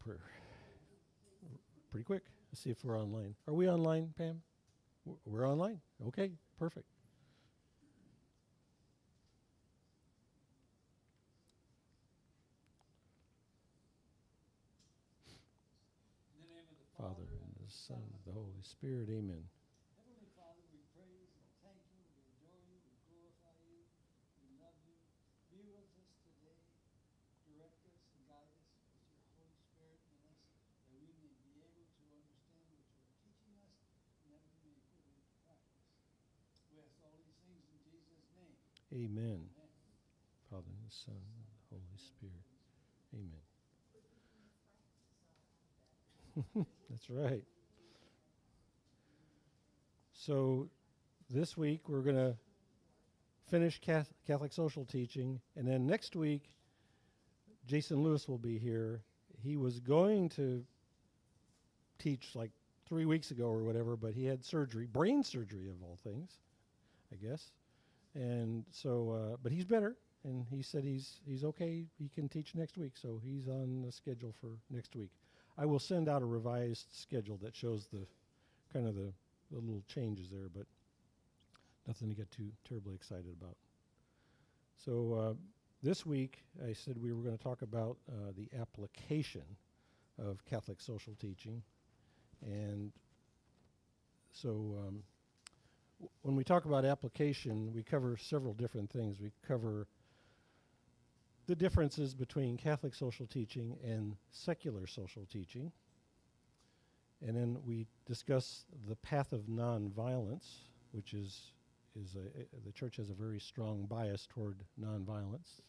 prayer. Pretty quick. Let's see if we're online. Are we online, Pam? We're online. Okay, perfect. In the name of the Father, Father, and and the of the Son, Son, and and the of the Holy Holy Spirit. Spirit. Amen. Heavenly Father, we praise and thank you, we adore you, we glorify you, we love you. Be with us today, direct us and guide us with your Holy Spirit in us, that we may be able to understand what you are teaching us, and that we may put it into practice. We ask all these things in Jesus' name. Amen. Amen. Father, and the Son, and the Holy Spirit. Amen. That's right. So this week we're going to finish Catholic social teaching, and then next week Jason Lewis will be here. He was going to teach like 3 weeks ago or whatever, but he had surgery, brain surgery of all things, I guess. And so, but he's better, and he said he's okay. He can teach next week, so he's on the schedule for next week. I will send out a revised schedule that shows the kind of the little changes there, but nothing to get too terribly excited about. So this week, I said we were going to talk about the application of Catholic social teaching. And so when we talk about application, we cover several different things. We cover the differences between Catholic social teaching and secular social teaching. And then we discuss the path of nonviolence, which is the church has a very strong bias toward nonviolence.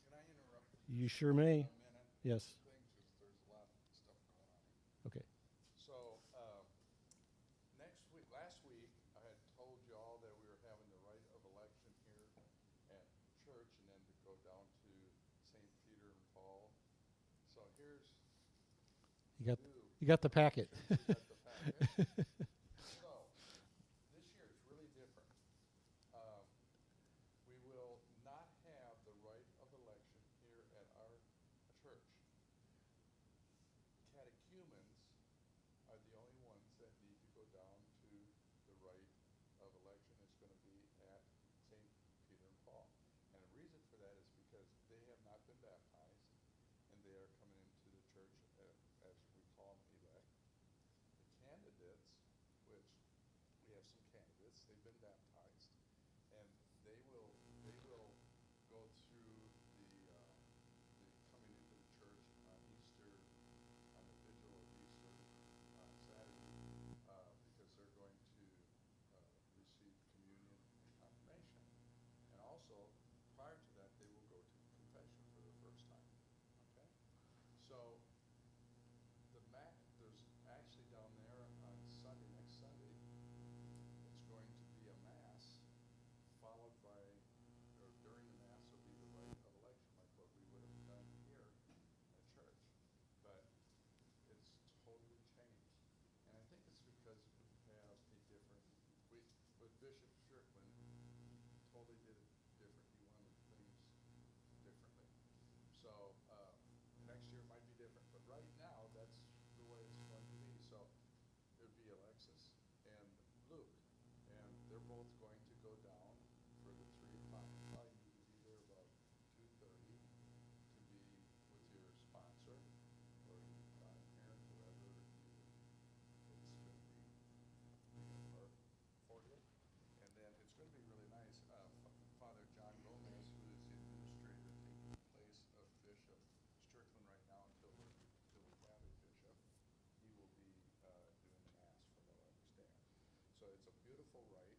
Can I interrupt? You sure may. A minute? Yes. Things just there's a lot of stuff going on. Okay. So last week, I had told you all that we were having the right of election here at church, and then to go down to St. Peter and Paul. So here's You got the packet. you got the packet. So this year it's really different. We will not have the right of election here at our church. Catechumens are the only ones that need to go down to the right of election. It's going to be at St. Peter and Paul. And the reason for that is because they have not been baptized, and they are coming into the church as we call them elect. The candidates, which we have some candidates, they've been baptized, and they will go through the coming into the church on Easter, on the vigil of Easter on Saturday, because they're going to receive communion and confirmation. And also, prior to that, they will go to confession for the first time. Okay? So there's actually down there on Sunday, next Sunday, it's going to be a mass followed by, or during the mass will be the rite of election, like what we would have done here at church. But it's totally changed. And I think it's because we have a different, with Bishop Strickland, totally did it different. He wanted things differently. So next year might be different, but right now that's the way it's going to be. So it would be Alexis and Luke, and they're both going to go down for the 3 o'clock. You probably need to be there about 2:30 to be with your sponsor or your godparent, whoever it's going to be part for you. And then it's going to be really nice. Father John Gomez, who is the administrator taking the place of Bishop Strickland right now until we have a bishop, he will be doing the mass from what I understand. So it's a beautiful rite.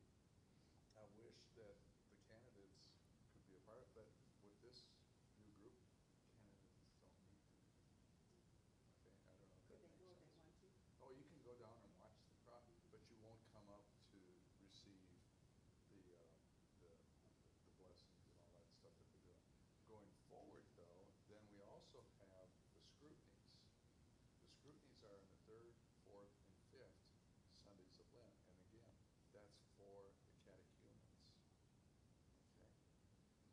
I wish that the candidates could be a part of it, but with this new group, candidates don't need to. Okay, I don't know if that makes sense. Oh, you can go down and watch the crowd, but you won't come up to receive the the blessings and all that stuff that they're doing. Going forward, though, then we also have the scrutinies. The scrutinies are on the 3rd, 4th, and 5th Sundays of Lent, and again, that's for the catechumens. Okay?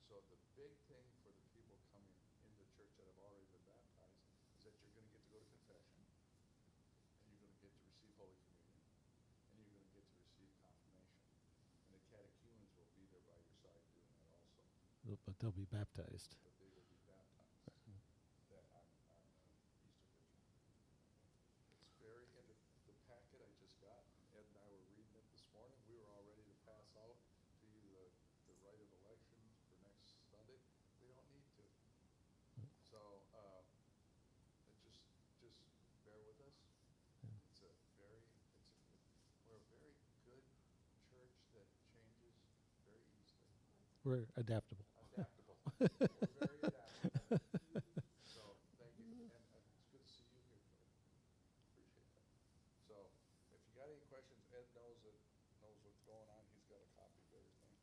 So the big thing for the people coming into church that have already been baptized is that you're going to get to go to confession. but they'll be baptized. but they will be baptized that on Easter Vigil. It's very, in the packet I just got, Ed and I were reading it this morning, we were all ready to pass out to you the rite of election for next Sunday. We don't need to. So, just bear with us. It's a very, we're a very good church that changes very easily. We're adaptable. Adaptable. We're very adaptable. So, thank you, and it's good to see you here, Joe. Appreciate that. So, if you got any questions, Ed knows what's going on. He's got a copy of everything.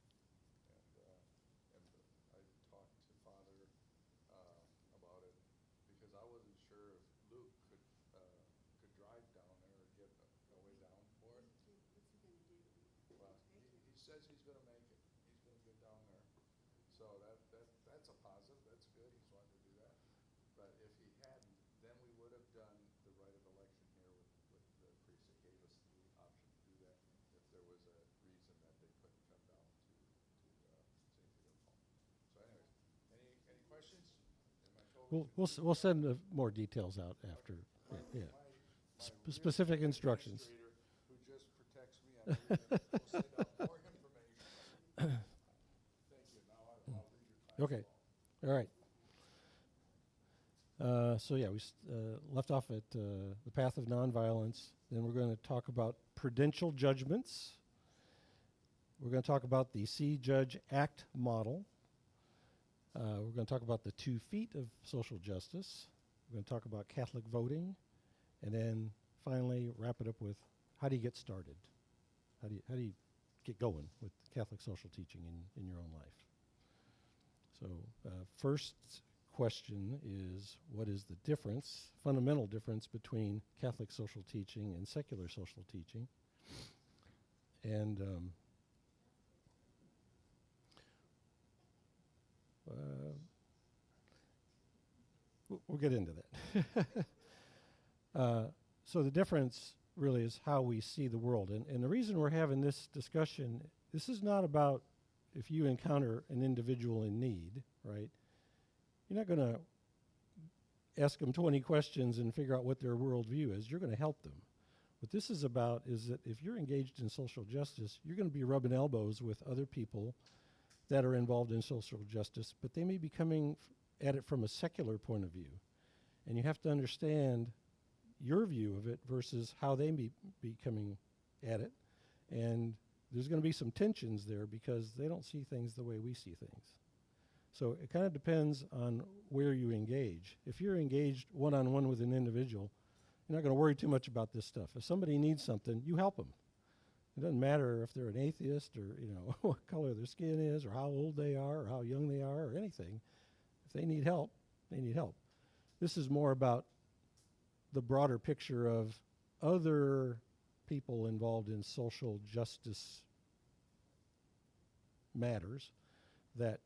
And I talked to Father about it because I wasn't sure if Luke could drive down there or get a way down for it. What's he gonna do? Well, he says he's gonna make it. He's gonna get down there. So that's a positive. That's good. He's wanting to do that. But if he hadn't, then we would have done the rite of election here with the priest that gave us the option to do that if there was a reason that they couldn't come down to St. Therese home. So anyways, any questions? Am I totally We'll send more details out after. Yeah. my Specific weird instructions. administrator who just protects me on everything will send out more information. Thank you. Now I'll read your time. Okay. All right. So yeah, we left off at the path of nonviolence. Then we're going to talk about prudential judgments. We're going to talk about the see, judge, act model. We're going to talk about the 2 feet of social justice. We're going to talk about Catholic voting, and then finally wrap it up with how do you get started? How do you get going with Catholic social teaching in your own life? So first question is, what is the difference, fundamental difference between Catholic social teaching and secular social teaching? And we'll get into that. So the difference really is how we see the world. And the reason we're having this discussion, this is not about if you encounter an individual in need, right? You're not going to ask them 20 questions and figure out what their worldview is. You're going to help them. What this is about is that if you're engaged in social justice, you're going to be rubbing elbows with other people that are involved in social justice, but they may be coming at it from a secular point of view. And you have to understand your view of it versus how they may be coming at it. And there's going to be some tensions there because they don't see things the way we see things. So it kind of depends on where you engage. If you're engaged one-on-one with an individual, you're not going to worry too much about this stuff. If somebody needs something, you help them. It doesn't matter if they're an atheist or, what color their skin is or how old they are or how young they are or anything. If they need help, they need help. This is more about the broader picture of other people involved in social justice matters that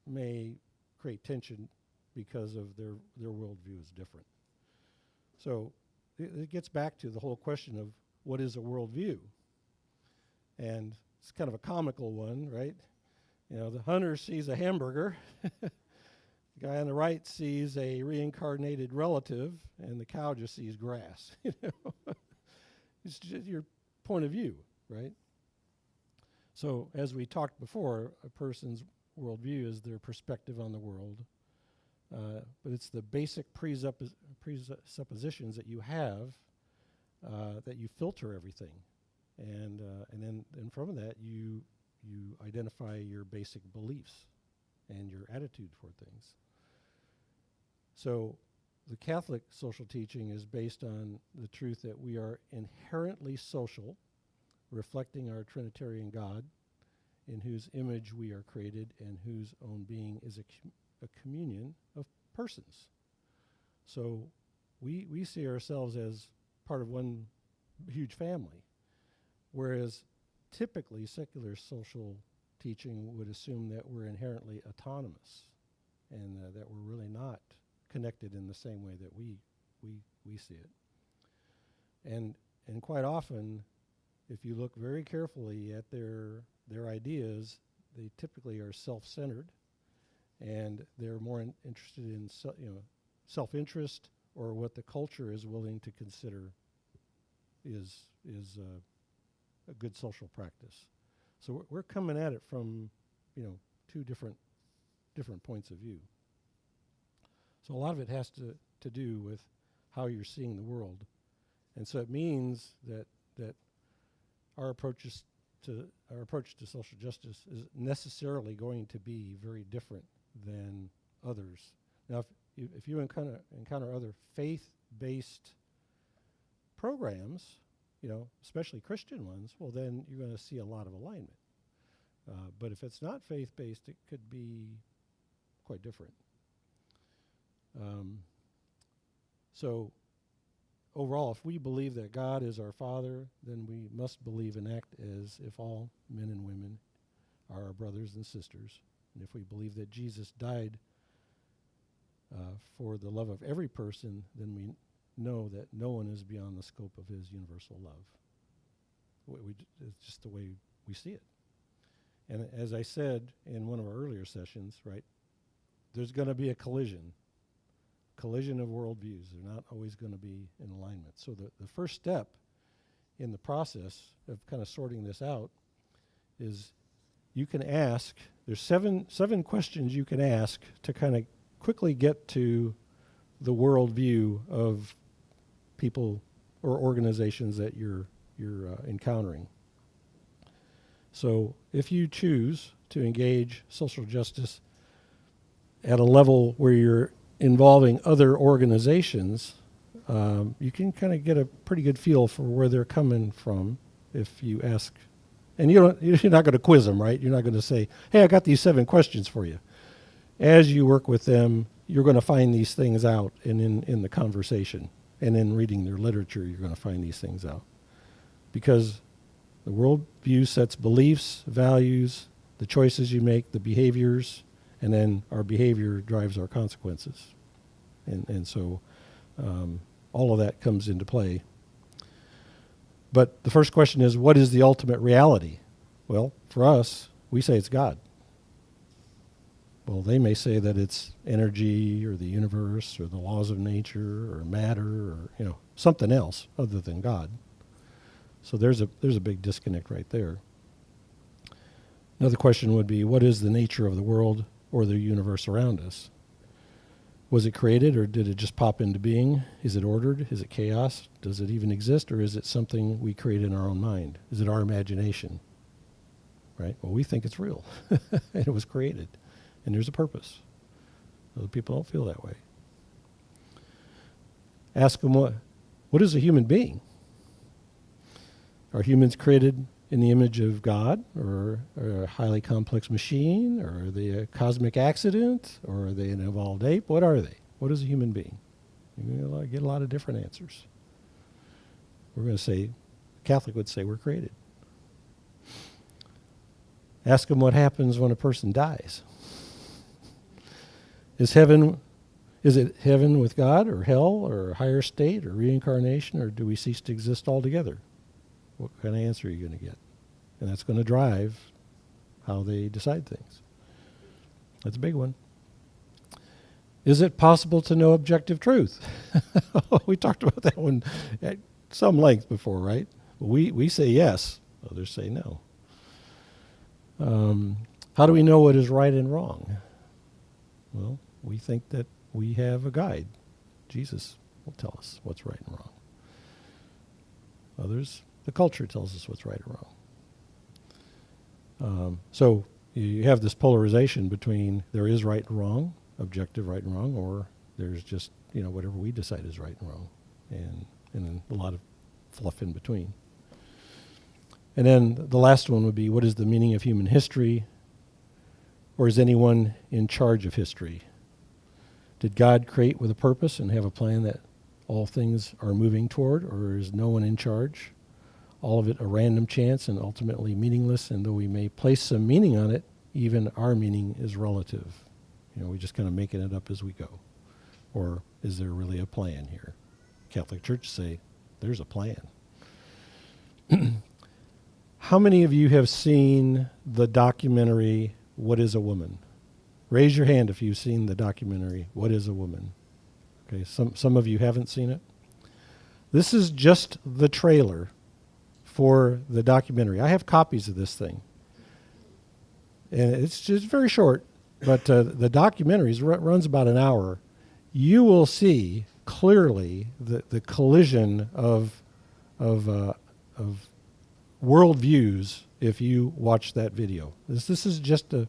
may create tension because of their worldview is different. So it gets back to the whole question of what is a worldview? And it's kind of a comical one, right? The hunter sees a hamburger. The guy on the right sees a reincarnated relative, and the cow just sees grass. It's just your point of view, right? So as we talked before, a person's worldview is their perspective on the world, but it's the basic presuppositions that you have that you filter everything, and then from that you identify your basic beliefs and your attitude toward things. So the Catholic social teaching is based on the truth that we are inherently social, reflecting our Trinitarian God, in whose image we are created and whose own being is a communion of persons. So we see ourselves as part of one huge family, whereas typically secular social teaching would assume that we're inherently autonomous and that we're really not connected in the same way that we see it. And quite often, if you look very carefully at their ideas, they typically are self-centered, and they're more interested in self-interest or what the culture is willing to consider is a good social practice. So we're coming at it from two different points of view. So a lot of it has to do with how you're seeing the world, and so it means that our approach to social justice is necessarily going to be very different than others. Now, if you encounter other faith-based programs, especially Christian ones, well, then you're going to see a lot of alignment. But if it's not faith-based, it could be quite different. So overall, if we believe that God is our Father, then we must believe and act as if all men and women are our brothers and sisters. And if we believe that Jesus died for the love of every person, then we know that no one is beyond the scope of his universal love. It's just the way we see it. And as I said in one of our earlier sessions, right, there's going to be a collision of worldviews. They're not always going to be in alignment. So the first step in the process of kind of sorting this out is you can ask, there's seven questions you can ask to kind of quickly get to the worldview of people or organizations that you're encountering. So if you choose to engage social justice at a level where you're involving other organizations, you can kind of get a pretty good feel for where they're coming from if you ask. And you're not going to quiz them, right? You're not going to say, hey, I got these 7 questions for you. As you work with them, you're going to find these things out in the conversation. And in reading their literature, you're going to find these things out. Because the worldview sets beliefs, values, the choices you make, the behaviors, and then our behavior drives our consequences. And so all of that comes into play. But the first question is, what is the ultimate reality? Well, for us, we say it's God. Well, they may say that it's energy or the universe or the laws of nature or matter or something else other than God. So there's a big disconnect right there. Another question would be, what is the nature of the world or the universe around us? Was it created or did it just pop into being? Is it ordered? Is it chaos? Does it even exist, or is it something we create in our own mind? Is it our imagination? Right? Well, we think it's real. And it was created. And there's a purpose. Other people don't feel that way. Ask them, what is a human being? Are humans created in the image of God, or a highly complex machine, or are they a cosmic accident, or are they an evolved ape? What are they? What is a human being? You're going to get a lot of different answers. We're going to say, Catholic would say we're created. Ask them what happens when a person dies. Is it heaven with God, or hell, or a higher state, or reincarnation, or do we cease to exist altogether? What kind of answer are you going to get? And that's going to drive how they decide things. That's a big one. Is it possible to know objective truth? We talked about that one at some length before, right? We say yes. Others say no. How do we know what is right and wrong? Well, we think that we have a guide. Jesus will tell us what's right and wrong. Others, the culture tells us what's right or wrong. So you have this polarization between there is right and wrong, objective right and wrong, or there's just whatever we decide is right and wrong, and then a lot of fluff in between. And then the last one would be, what is the meaning of human history? Or is anyone in charge of history? Did God create with a purpose and have a plan that all things are moving toward, or is no one in charge? All of it a random chance and ultimately meaningless, and though we may place some meaning on it, even our meaning is relative. We just kind of making it up as we go. Or is there really a plan here? Catholic Church say, there's a plan. How many of you have seen the documentary, What is a Woman? Raise your hand if you've seen the documentary, What is a Woman? Okay, some of you haven't seen it. This is just the trailer for the documentary. I have copies of this thing. And it's just very short, but the documentary runs about an hour. You will see clearly the collision of worldviews if you watch that video. This is just a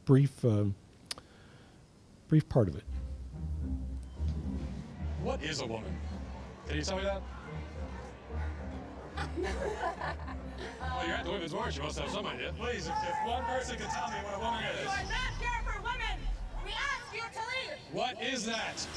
brief part of it. What is a woman? Can you tell me that? Well, you're at the Women's March. You must have some idea. Please, if one person can tell me what a woman You is. are not here for women. We ask you to leave. What is that?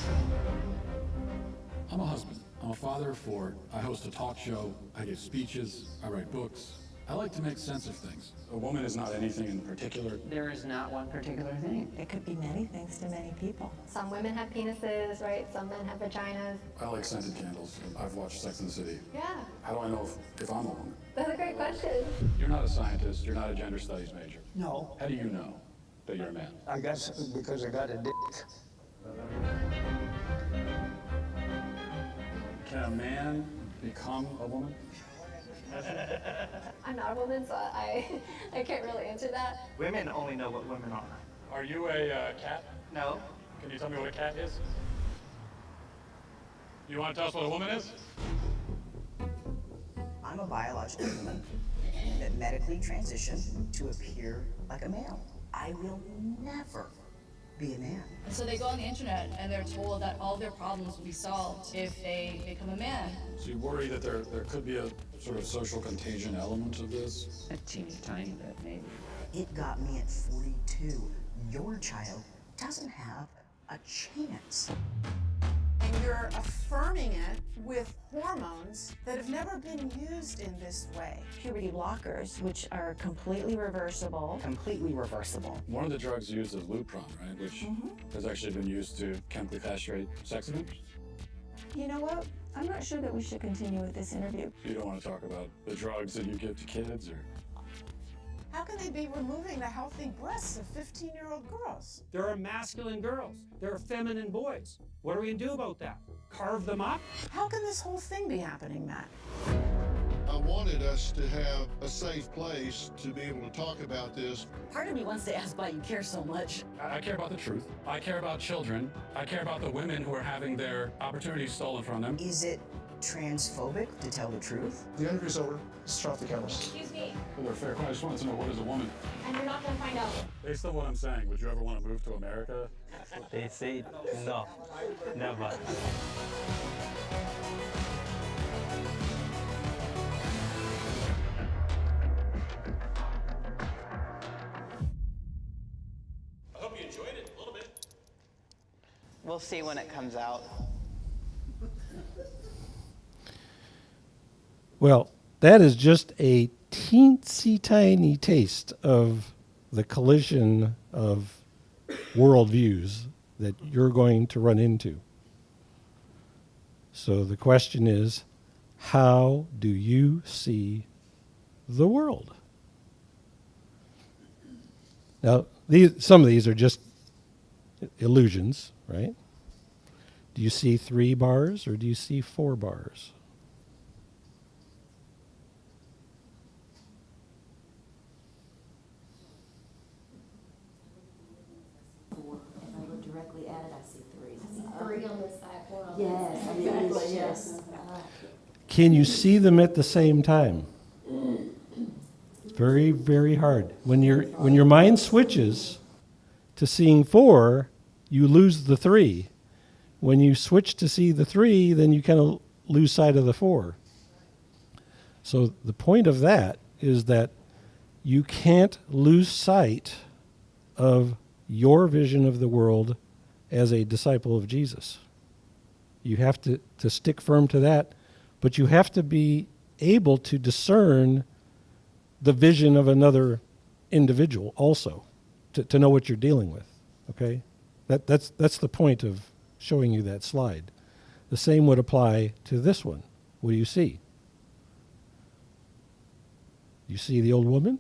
I'm a husband. I'm a father of four. I host a talk show. I give speeches. I write books. I like to make sense of things. A woman is not anything in particular. There is not one particular thing. It could be many things to many people. Some women have penises, right? Some men have vaginas. I like scented candles. I've watched Sex and the City. Yeah, How do I know if I'm a woman? that's a great question. You're not a scientist. You're not a gender studies major. No, How do you know that you're a man? I guess because I got a dick. Can a man become a woman? I'm not a woman, so I can't really answer that. Women only know what women are. Are you a cat? No. Can you tell me what a cat is? You want to tell us what a woman is? I'm a biological woman that medically transitioned to appear like a male. I will never be a man. So they go on the internet and they're told that all their problems will be solved if they become a man. So you worry that there could be a sort of social contagion element of this? A teeny tiny bit, maybe. It got me at 42. Your child doesn't have a chance. And you're affirming it with hormones that have never been used in this way. Puberty blockers, which are completely reversible. Completely reversible. One of the drugs used is Lupron, right? Which has actually been used to chemically castrate sex offenders. You know what? I'm not sure that we should continue with this interview. You don't want to talk about the drugs that you give to kids, or? How can they be removing the healthy breasts of 15-year-old girls? There are masculine girls. There are feminine boys. What are we gonna do about that? Carve them up? How can this whole thing be happening, Matt? I wanted us to have a safe place to be able to talk about this. Part of me wants to ask why you care so much. I care about the truth. I care about children. I care about the women who are having their opportunities stolen from them. Is it transphobic to tell the truth? The interview's over. Let's turn off the cameras. Excuse me, Well, they're fair. I just wanted to know, what is a woman? and you're not gonna find out. Based on what I'm saying, would you ever want to move to America? They say no, never. I hope you enjoyed it a little bit. We'll see when it comes out. Well, that is just a teensy tiny taste of the collision of worldviews that you're going to run into. So the question is, how do you see the world? Now, some of these are just illusions, right? Do you see 3 bars or do you see 4 bars? If I look directly at it, I see 3. 3 on this side, 4 on this Yes, side. exactly, yes. Can you see them at the same time? Very, very hard. When your mind switches to seeing 4, you lose the 3. When you switch to see the 3, then you kind of lose sight of the 4. So the point of that is that you can't lose sight of your vision of the world as a disciple of Jesus. You have to stick firm to that, but you have to be able to discern the vision of another individual also, to know what you're dealing with, okay? That's the point of showing you that slide. The same would apply to this one. What do you see? You see the old woman?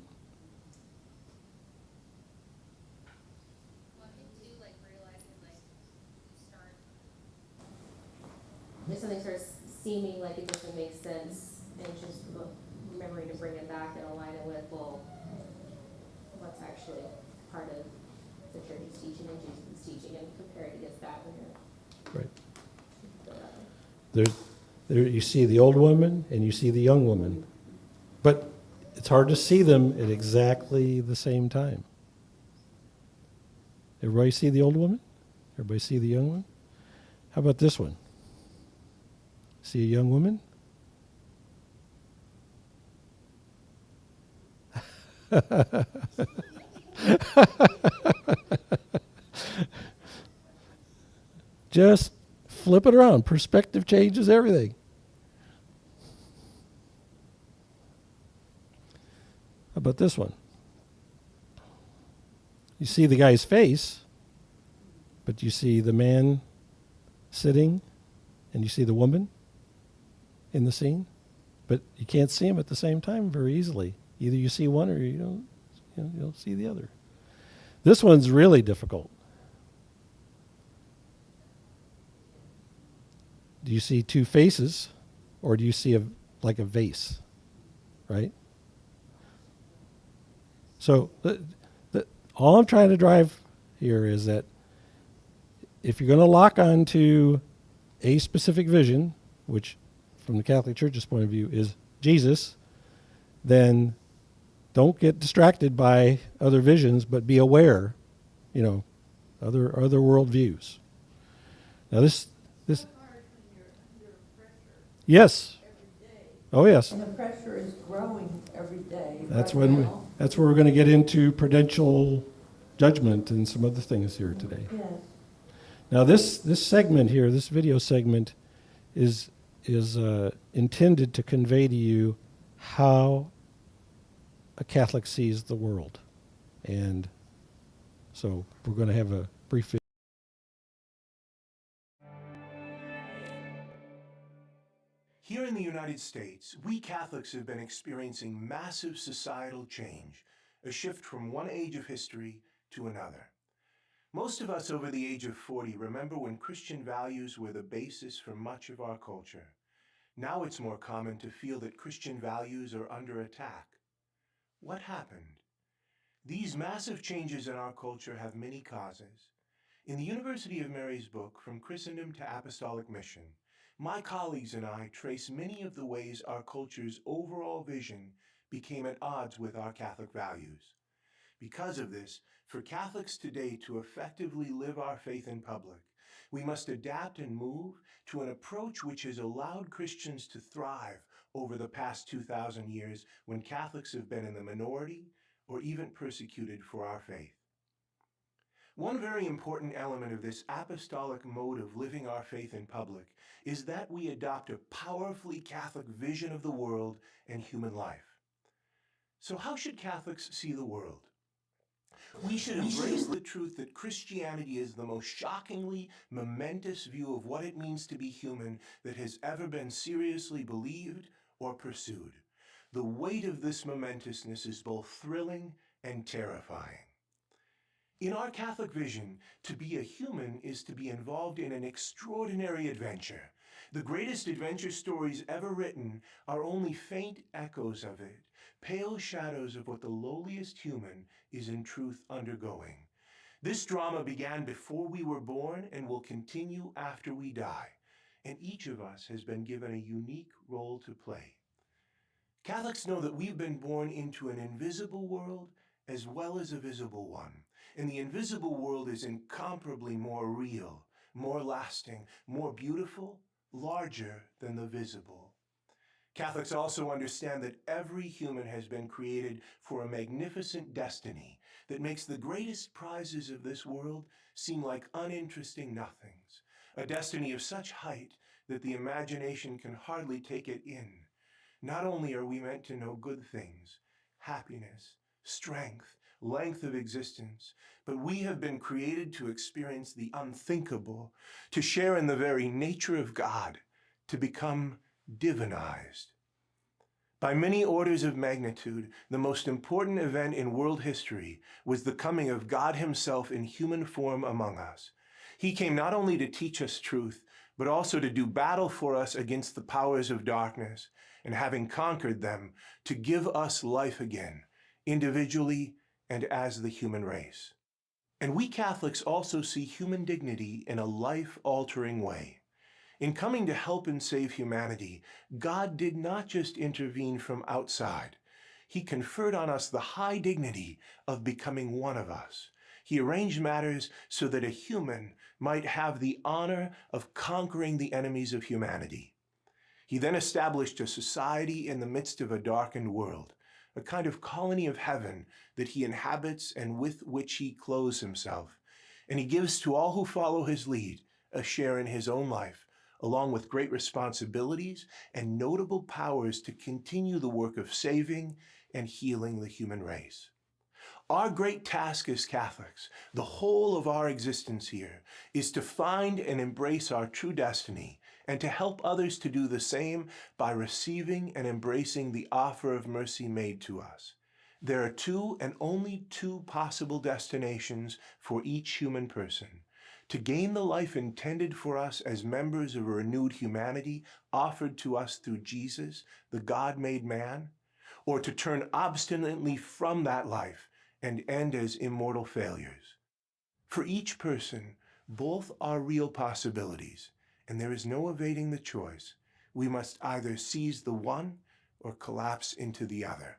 if something starts seeming like it doesn't make sense, and just remembering to bring it back and align it with, well, what's actually part of the church's teaching and Jesus' teaching, and compare it against that when you're Right. There you see the old woman and you see the young woman, but it's hard to see them at exactly the same time. Everybody see the old woman? Everybody see the young one? How about this one? See a young woman? Just flip it around. Perspective changes everything. How about this one? You see the guy's face, but you see the man sitting, and you see the woman in the scene, but you can't see them at the same time very easily. Either you see one or you don't see the other. This one's really difficult. Do you see two faces, or do you see like a vase, right? So all I'm trying to drive here is that if you're going to lock onto a specific vision, which from the Catholic Church's point of view is Jesus, then don't get distracted by other visions, but be aware, other worldviews. Now this yes. Oh yes. And the pressure is growing every day. That's where we're going to get into prudential judgment and some other things here today. Yes. Now this segment here, this video segment, is intended to convey to you how a Catholic sees the world, and so we're going to have a brief. Here in the United States, we Catholics have been experiencing massive societal change, a shift from one age of history to another. Most of us over the age of 40 remember when Christian values were the basis for much of our culture. Now it's more common to feel that Christian values are under attack. What happened? These massive changes in our culture have many causes. In the University of Mary's book, From Christendom to Apostolic Mission, my colleagues and I trace many of the ways our culture's overall vision became at odds with our Catholic values. Because of this, for Catholics today to effectively live our faith in public, we must adapt and move to an approach which has allowed Christians to thrive over the past 2,000 years when Catholics have been in the minority or even persecuted for our faith. One very important element of this apostolic mode of living our faith in public is that we adopt a powerfully Catholic vision of the world and human life. So how should Catholics see the world? We should embrace the truth that Christianity is the most shockingly momentous view of what it means to be human that has ever been seriously believed or pursued. The weight of this momentousness is both thrilling and terrifying. In our Catholic vision, to be a human is to be involved in an extraordinary adventure. The greatest adventure stories ever written are only faint echoes of it, pale shadows of what the lowliest human is in truth undergoing. This drama began before we were born and will continue after we die, and each of us has been given a unique role to play. Catholics know that we've been born into an invisible world as well as a visible one. And the invisible world is incomparably more real, more lasting, more beautiful, larger than the visible. Catholics also understand that every human has been created for a magnificent destiny that makes the greatest prizes of this world seem like uninteresting nothings, a destiny of such height that the imagination can hardly take it in. Not only are we meant to know good things, happiness, strength, length of existence, but we have been created to experience the unthinkable, to share in the very nature of God, to become divinized. By many orders of magnitude, the most important event in world history was the coming of God Himself in human form among us. He came not only to teach us truth, but also to do battle for us against the powers of darkness, and having conquered them, to give us life again, individually and as the human race. And we Catholics also see human dignity in a life-altering way. In coming to help and save humanity, God did not just intervene from outside. He conferred on us the high dignity of becoming one of us. He arranged matters so that a human might have the honor of conquering the enemies of humanity. He then established a society in the midst of a darkened world, a kind of colony of heaven that he inhabits and with which he clothes himself. And he gives to all who follow his lead a share in his own life, along with great responsibilities and notable powers to continue the work of saving and healing the human race. Our great task as Catholics, the whole of our existence here, is to find and embrace our true destiny and to help others to do the same by receiving and embracing the offer of mercy made to us. There are two and only two possible destinations for each human person: to gain the life intended for us as members of a renewed humanity offered to us through Jesus, the God-made man, or to turn obstinately from that life and end as immortal failures. For each person, both are real possibilities, and there is no evading the choice. We must either seize the one or collapse into the other.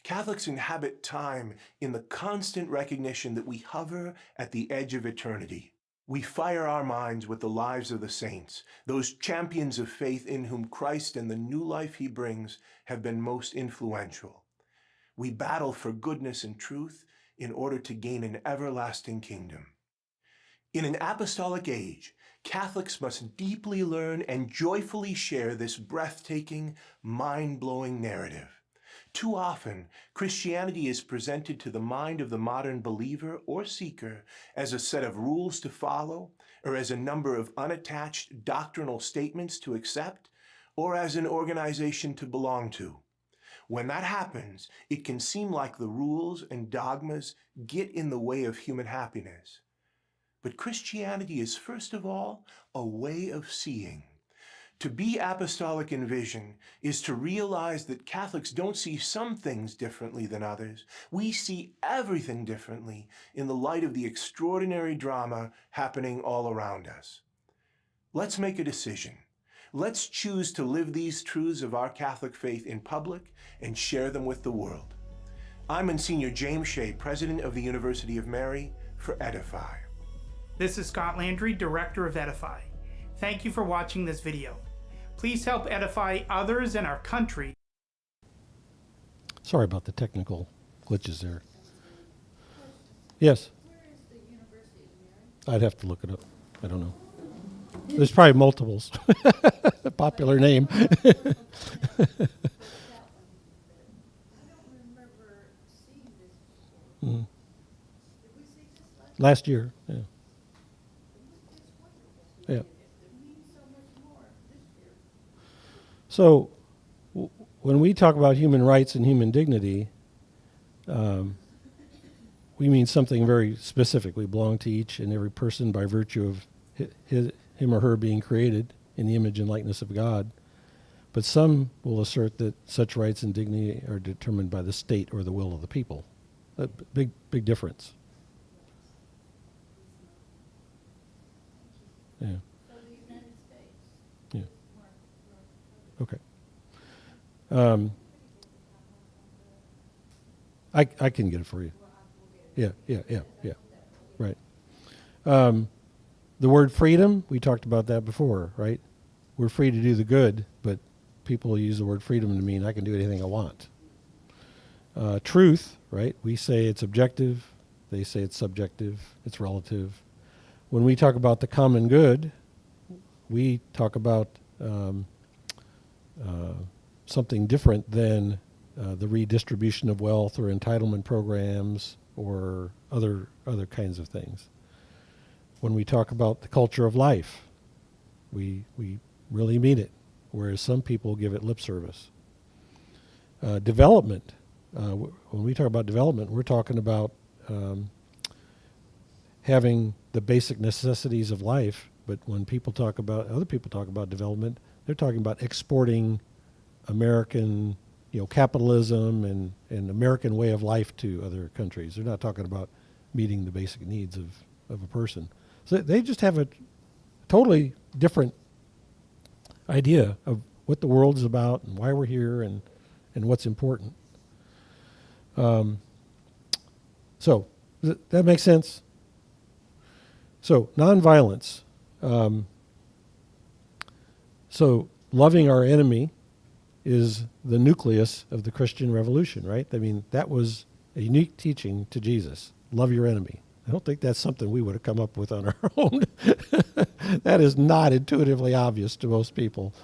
Catholics inhabit time in the constant recognition that we hover at the edge of eternity. We fire our minds with the lives of the saints, those champions of faith in whom Christ and the new life he brings have been most influential. We battle for goodness and truth in order to gain an everlasting kingdom. In an apostolic age, Catholics must deeply learn and joyfully share this breathtaking, mind-blowing narrative. Too often, Christianity is presented to the mind of the modern believer or seeker as a set of rules to follow, or as a number of unattached doctrinal statements to accept, or as an organization to belong to. When that happens, it can seem like the rules and dogmas get in the way of human happiness. But Christianity is first of all a way of seeing. To be apostolic in vision is to realize that Catholics don't see some things differently than others. We see everything differently in the light of the extraordinary drama happening all around us. Let's make a decision. Let's choose to live these truths of our Catholic faith in public and share them with the world. I'm Monsignor James Shea, President of the University of Mary, for Edify. This is Scott Landry, Director of Edify. Thank you for watching this video. Please help edify others in our country. Sorry about the technical glitches there. Yes? Where is the University of Mary? I'd have to look it up. I don't know. There's probably multiples. Popular name. I don't remember seeing this before. Mm. Did we see this Last year, yeah. It's wonderful. Yeah. It means so much more this year. So, when we talk about human rights and human dignity, we mean something very specific. We belong to each and every person by virtue of him or her being created in the image and likeness of God. But some will assert that such rights and dignity are determined by the state or the will of the people. A big difference. Yeah. So the United States. Yeah. North Okay. I can get it for you. Yeah. Right. The word freedom, we talked about that before, right? We're free to do the good, but people use the word freedom to mean I can do anything I want. Truth, right? We say it's objective. They say it's subjective. It's relative. When we talk about the common good, we talk about something different than the redistribution of wealth or entitlement programs or other kinds of things. When we talk about the culture of life, we really mean it, whereas some people give it lip service. Development, when we talk about development, we're talking about having the basic necessities of life But when other people talk about development, they're talking about exporting American, capitalism and American way of life to other countries. They're not talking about meeting the basic needs of a person. So they just have a totally different idea of what the world is about and why we're here and what's important. So that makes sense. So nonviolence. So loving our enemy is the nucleus of the Christian revolution, right? I mean, that was a unique teaching to Jesus. Love your enemy. I don't think that's something we would have come up with on our own. That is not intuitively obvious to most people.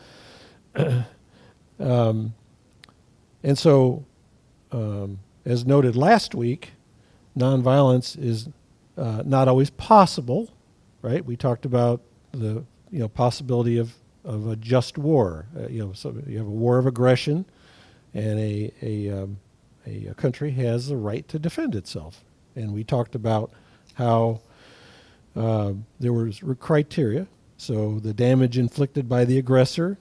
And so, as noted last week, nonviolence is not always possible, right? We talked about the possibility of a just war. So you have a war of aggression, and a country has the right to defend itself. And we talked about how there was criteria. So the damage inflicted by the aggressor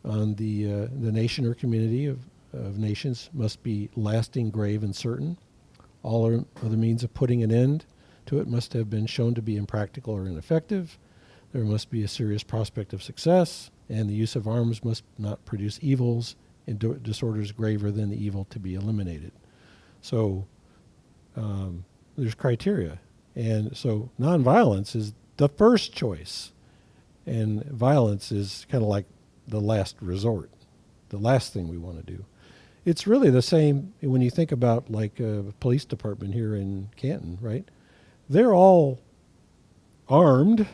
on the nation or community of nations must be lasting, grave, and certain. All other means of putting an end to it must have been shown to be impractical or ineffective. There must be a serious prospect of success, and the use of arms must not produce evils and disorders graver than the evil to be eliminated. So there's criteria. And so nonviolence is the first choice, and violence is kind of like the last resort, the last thing we want to do. It's really the same when you think about like a police department here in Canton, right? They're all armed,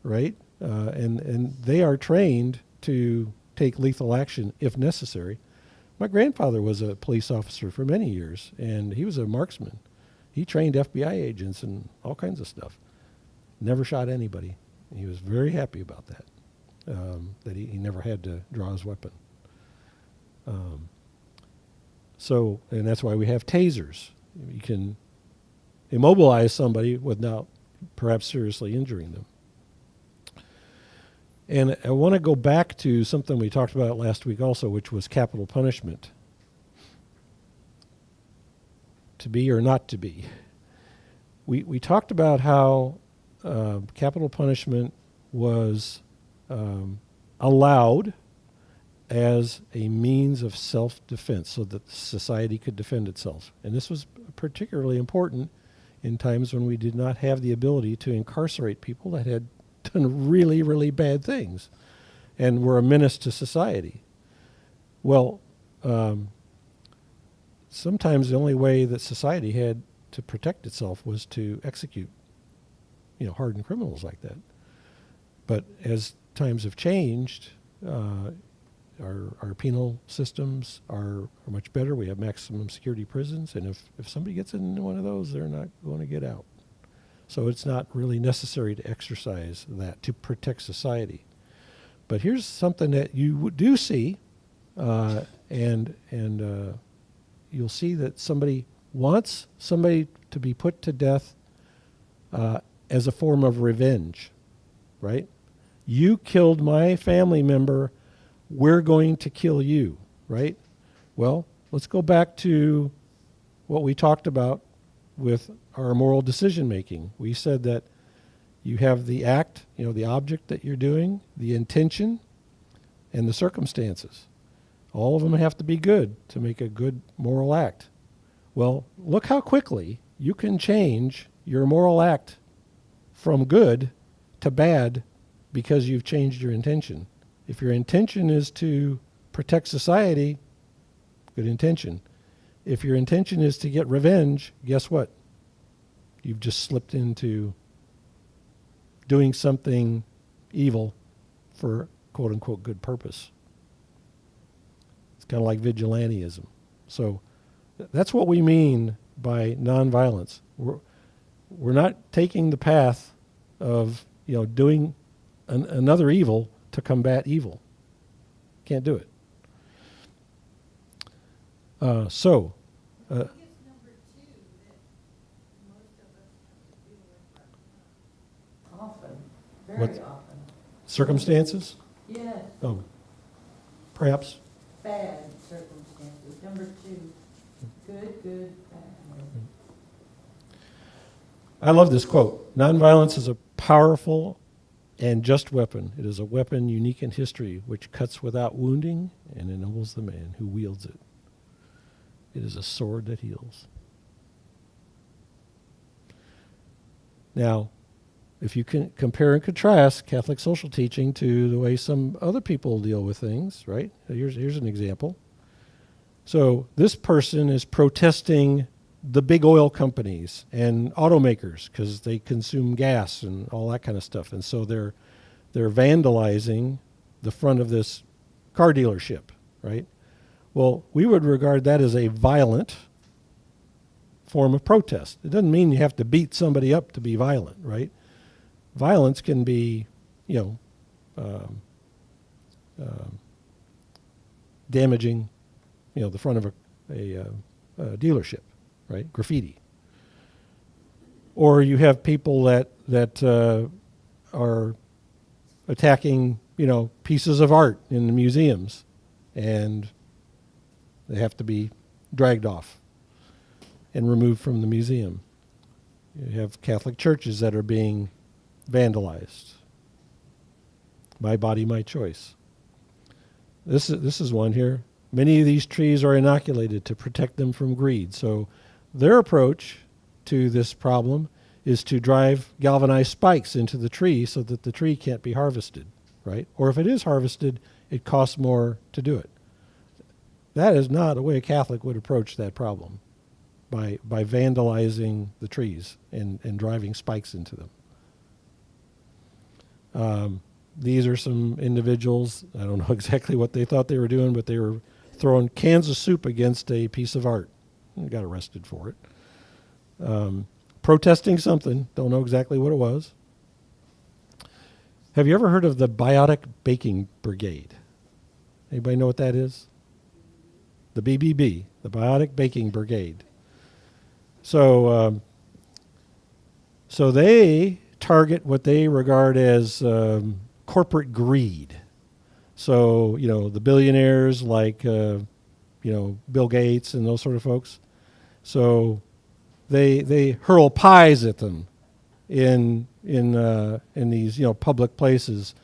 right? And they are trained to take lethal action if necessary. My grandfather was a police officer for many years, and he was a marksman. He trained FBI agents and all kinds of stuff. Never shot anybody. He was very happy about that, that he never had to draw his weapon. And that's why we have tasers. You can immobilize somebody without perhaps seriously injuring them. And I want to go back to something we talked about last week also, which was capital punishment. To be or not to be. We talked about how capital punishment was allowed as a means of self-defense so that society could defend itself. And this was particularly important in times when we did not have the ability to incarcerate people that had done really, really bad things and were a menace to society. Well, sometimes the only way that society had to protect itself was to execute, hardened criminals like that. But as times have changed, our penal systems are much better. We have maximum security prisons, and if somebody gets in one of those, they're not going to get out. So it's not really necessary to exercise that to protect society. But here's something that you do see, and you'll see that somebody wants somebody to be put to death as a form of revenge, right? You killed my family member, we're going to kill you, right? Well, let's go back to what we talked about with our moral decision making. We said that you have the act, the object that you're doing, the intention, and the circumstances. All of them have to be good to make a good moral act. Well, look how quickly you can change your moral act from good to bad because you've changed your intention. If your intention is to protect society, good intention. If your intention is to get revenge, guess what? You've just slipped into doing something evil for quote-unquote good purpose. It's kind of like vigilantism. So that's what we mean by nonviolence. We're not taking the path of doing another evil to combat evil. Can't do it. Often, very often. Circumstances? Yes. Oh, perhaps. Bad circumstances. Number 2. Good, bad. I love this quote. Nonviolence is a powerful and just weapon. It is a weapon unique in history, which cuts without wounding and ennobles the man who wields it. It is a sword that heals. Now, if you can compare and contrast Catholic social teaching to the way some other people deal with things, right? Here's an example. So this person is protesting the big oil companies and automakers because they consume gas and all that kind of stuff. And so they're vandalizing the front of this car dealership, right? Well, we would regard that as a violent form of protest. It doesn't mean you have to beat somebody up to be violent, right? Violence can be, damaging, the front of a dealership, right? Graffiti. Or you have people that are attacking, pieces of art in the museums, and they have to be dragged off and removed from the museum. You have Catholic churches that are being vandalized. My body, my choice. This is one here. Many of these trees are inoculated to protect them from greed. So their approach to this problem is to drive galvanized spikes into the tree so that the tree can't be harvested, right? Or if it is harvested, it costs more to do it. That is not a way a Catholic would approach that problem, by vandalizing the trees and driving spikes into them. These are some individuals, I don't know exactly what they thought they were doing, but they were throwing cans of soup against a piece of art and got arrested for it. Protesting something, don't know exactly what it was. Have you ever heard of the Biotic Baking Brigade? Anybody know what that is? The BBB, the Biotic Baking Brigade. So they target what they regard as corporate greed. So, the billionaires like, Bill Gates and those sort of folks. So they hurl pies at them in these, public places,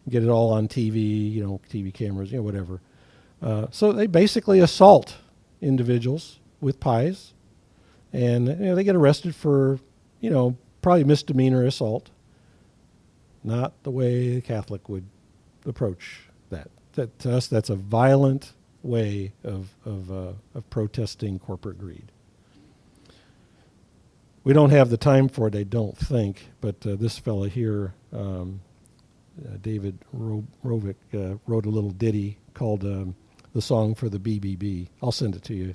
get it all on TV, TV cameras, whatever. So they basically assault individuals with pies, and they get arrested for, probably misdemeanor assault. Not the way the Catholic would approach that. To us, that's a violent way of protesting corporate greed. We don't have the time for it, I don't think, but this fellow here, David Rovick, wrote a little ditty called The Song for the BBB. I'll send it to you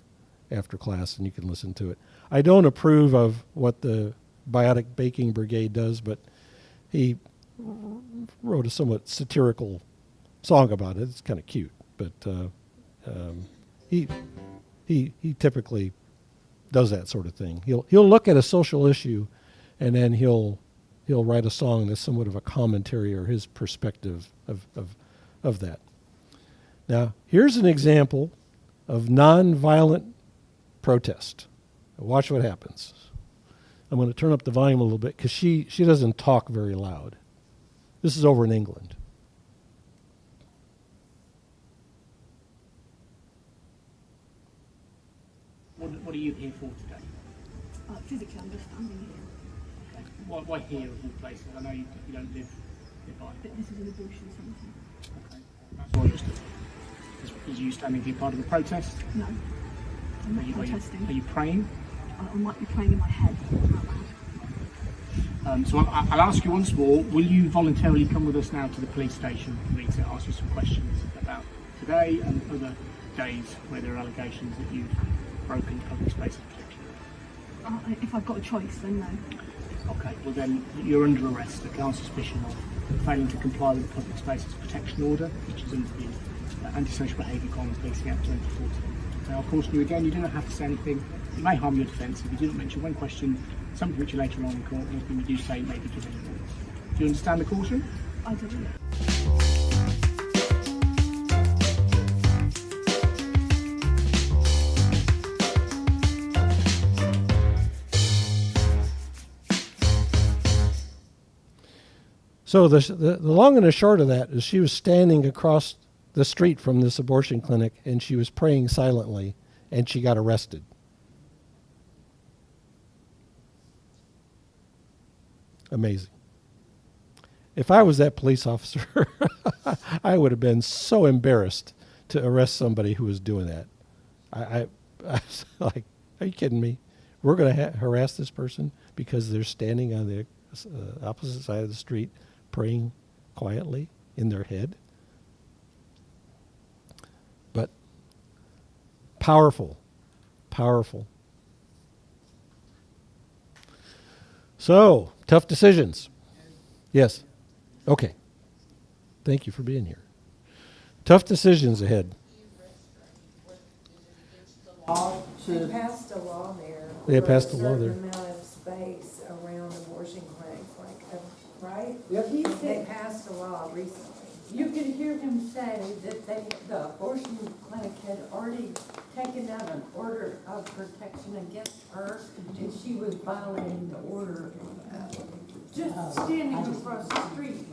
after class and you can listen to it. I don't approve of what the Biotic Baking Brigade does, but he wrote a somewhat satirical song about it. It's kind of cute, but he typically does that sort of thing. He'll look at a social issue, and then he'll write a song that's somewhat of a commentary or his perspective of that. Now, here's an example of nonviolent protest. Watch what happens. I'm going to turn up the volume a little bit because she doesn't talk very loud. This is over in England. What are you here for today? Physically, I'm just standing here. Okay. Why here of all places? I know you don't live nearby. But this is an abortion centre. Okay. That's all understood. Is you standing here part of the protest? No. I'm not protesting. Are you praying? I might be praying in my head. So I'll ask you once more, will you voluntarily come with us now to the police station for me to ask you some questions about today and other days where there are allegations that you've broken public space protection? If I've got a choice, then no. Okay, well then you're under arrest on suspicion of failing to comply with the Public Spaces Protection Order, which is under the Antisocial Behaviour Crime Policing Act 2014. I'll caution you again, you do not have to say anything. It may harm your defence if you do not mention one question, something which you later on in court, anything you do say may be given. Do you understand the caution? I do. So the long and the short of that is she was standing across the street from this abortion clinic, and she was praying silently, and she got arrested. Amazing. If I was that police officer, I would have been so embarrassed to arrest somebody who was doing that. I was like, are you kidding me? We're going to harass this person because they're standing on the opposite side of the street praying quietly in their head? But powerful, powerful. So, tough decisions. Yes. Okay. Thank you for being here. Tough decisions ahead. They passed a law there. They for passed a law there. A certain amount of space around abortion clinics, right? Yep. They passed a law recently. You could hear him say that the abortion clinic had already taken out an order of protection against her, and she was violating the order, just standing across the street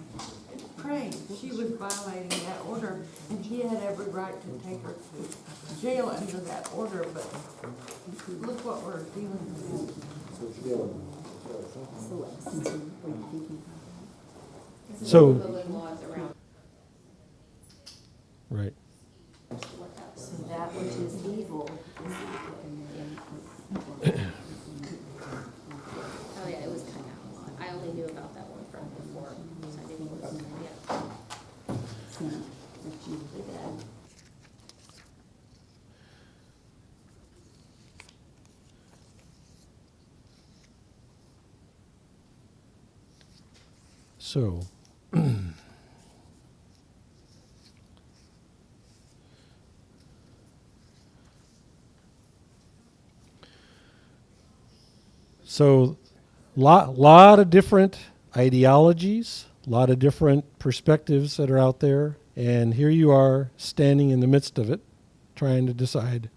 praying. She was violating that order, and he had every right to take her to jail under that order, but look what we're dealing with. So, right. So that which is evil is Oh yeah, it was kind of a lot. I only knew about that one from before, so I didn't listen to it yet. it's not that's usually bad. So, so lot of different ideologies, a lot of different perspectives that are out there, and here you are standing in the midst of it, trying to decide,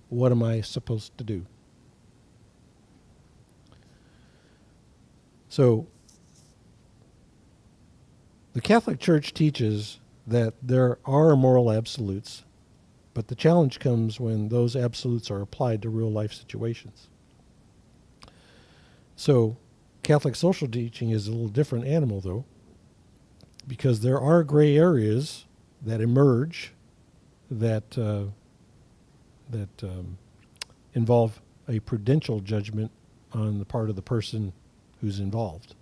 what am I supposed to do? So, the Catholic Church teaches that there are moral absolutes, but the challenge comes when those absolutes are applied to real life situations. So, Catholic social teaching is a little different animal, though, because there are gray areas that emerge that involve a prudential judgment on the part of the person who's involved.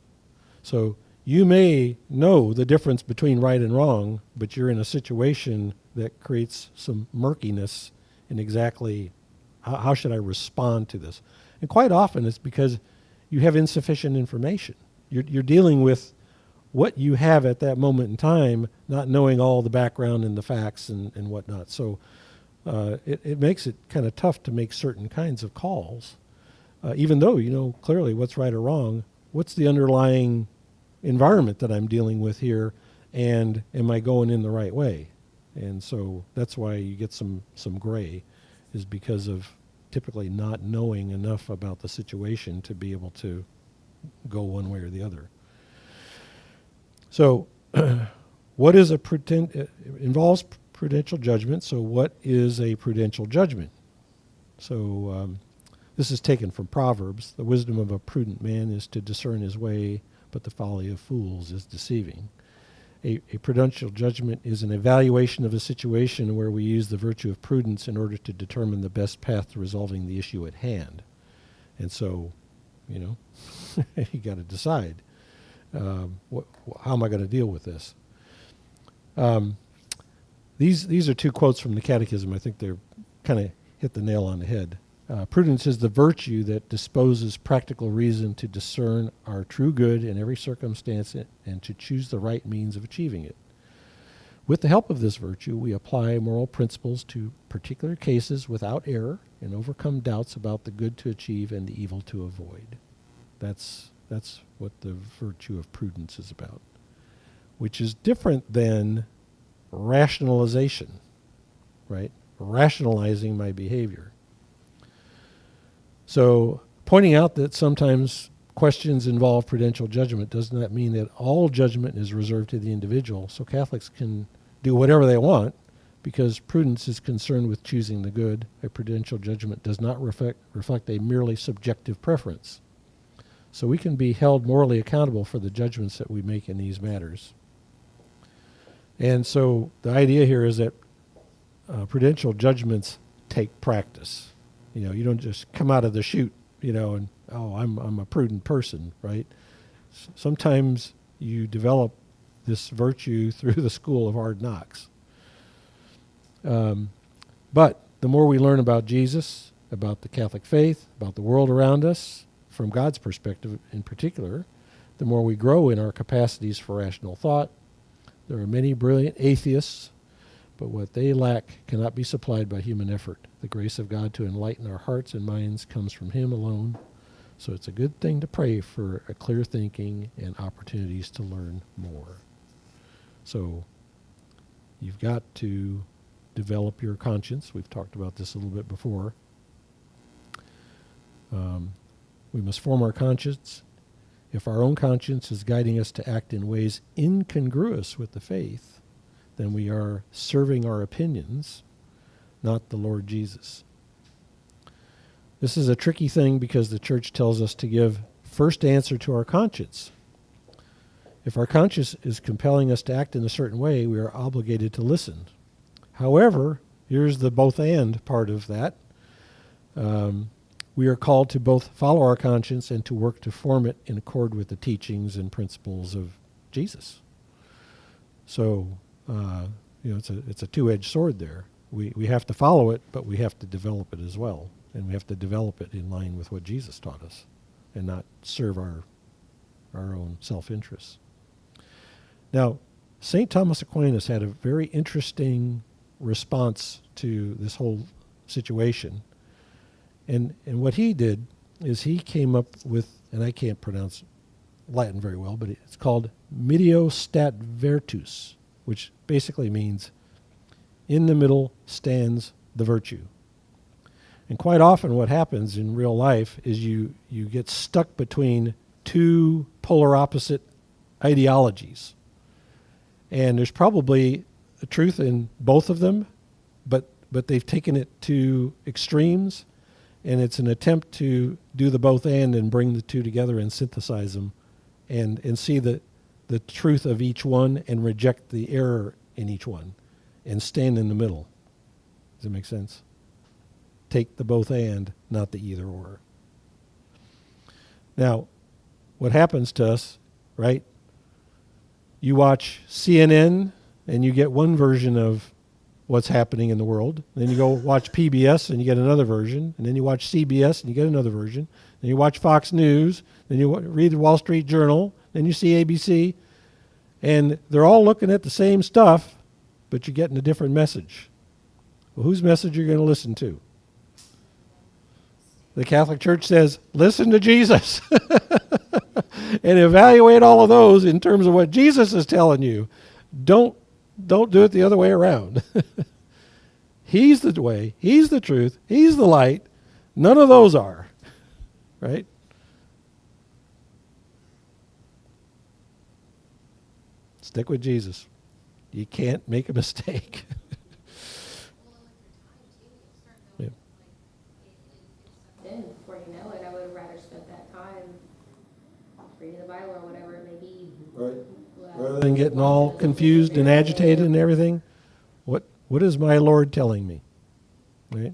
So, you may know the difference between right and wrong, but you're in a situation that creates some murkiness in exactly how should I respond to this. And quite often it's because you have insufficient information. You're dealing with what you have at that moment in time, not knowing all the background and the facts and whatnot. So it makes it kind of tough to make certain kinds of calls, even though you know clearly what's right or wrong. What's the underlying environment that I'm dealing with here, and am I going in the right way? And so that's why you get some gray, is because of typically not knowing enough about the situation to be able to go one way or the other. So what is it involves prudential judgment. So what is a prudential judgment? So this is taken from Proverbs. The wisdom of a prudent man is to discern his way, but the folly of fools is deceiving. A prudential judgment is an evaluation of a situation where we use the virtue of prudence in order to determine the best path to resolving the issue at hand. And so, you know, you got to decide, how am I going to deal with this? These are two quotes from the Catechism. I think they're kind of hit the nail on the head. Prudence is the virtue that disposes practical reason to discern our true good in every circumstance and to choose the right means of achieving it. With the help of this virtue, we apply moral principles to particular cases without error and overcome doubts about the good to achieve and the evil to avoid. That's what the virtue of prudence is about, which is different than rationalization, right? Rationalizing my behavior. So pointing out that sometimes questions involve prudential judgment, does not mean that all judgment is reserved to the individual. So Catholics can do whatever they want because prudence is concerned with choosing the good. A prudential judgment does not reflect a merely subjective preference. So we can be held morally accountable for the judgments that we make in these matters. And so the idea here is that prudential judgments take practice. You don't just come out of the chute, and I'm a prudent person, right? Sometimes you develop this virtue through the school of hard knocks. But the more we learn about Jesus, about the Catholic faith, about the world around us, from God's perspective in particular, the more we grow in our capacities for rational thought. There are many brilliant atheists, but what they lack cannot be supplied by human effort. The grace of God to enlighten our hearts and minds comes from Him alone. So it's a good thing to pray for a clear thinking and opportunities to learn more. So you've got to develop your conscience. We've talked about this a little bit before. We must form our conscience. If our own conscience is guiding us to act in ways incongruous with the faith, then we are serving our opinions, not the Lord Jesus. This is a tricky thing because the church tells us to give first answer to our conscience. If our conscience is compelling us to act in a certain way, we are obligated to listen. However, here's the both and part of that. We are called to both follow our conscience and to work to form it in accord with the teachings and principles of Jesus. So, it's a two-edged sword there. We have to follow it, but we have to develop it as well. And we have to develop it in line with what Jesus taught us and not serve our own self-interests. Now, St. Thomas Aquinas had a very interesting response to this whole situation. And what he did is he came up with, and I can't pronounce Latin very well, but it's called Medio Stat Virtus, which basically means in the middle stands the virtue. And quite often what happens in real life is you get stuck between two polar opposite ideologies. And there's probably a truth in both of them, but they've taken it to extremes, and it's an attempt to do the both and bring the two together and synthesize them and see the truth of each one and reject the error in each one and stand in the middle. Does that make sense? Take the both and, not the either or. Now, what happens to us, right? You watch CNN and you get one version of what's happening in the world. Then you go watch PBS and you get another version. And then you watch CBS and you get another version. Then you watch Fox News. Then you read the Wall Street Journal. Then you see ABC. And they're all looking at the same stuff, but you're getting a different message. Well, whose message are you going to listen to? The Catholic Church says, listen to Jesus. And evaluate all of those in terms of what Jesus is telling you. Don't do it the other way around. He's the way. He's the truth. He's the light. None of those are. Right? Stick with Jesus. You can't make a mistake. Yeah. Then, before you know it, I would have rather spent that time reading the Bible or whatever it may be. Right. Rather than getting all confused and agitated and everything, what is my Lord telling me? Right?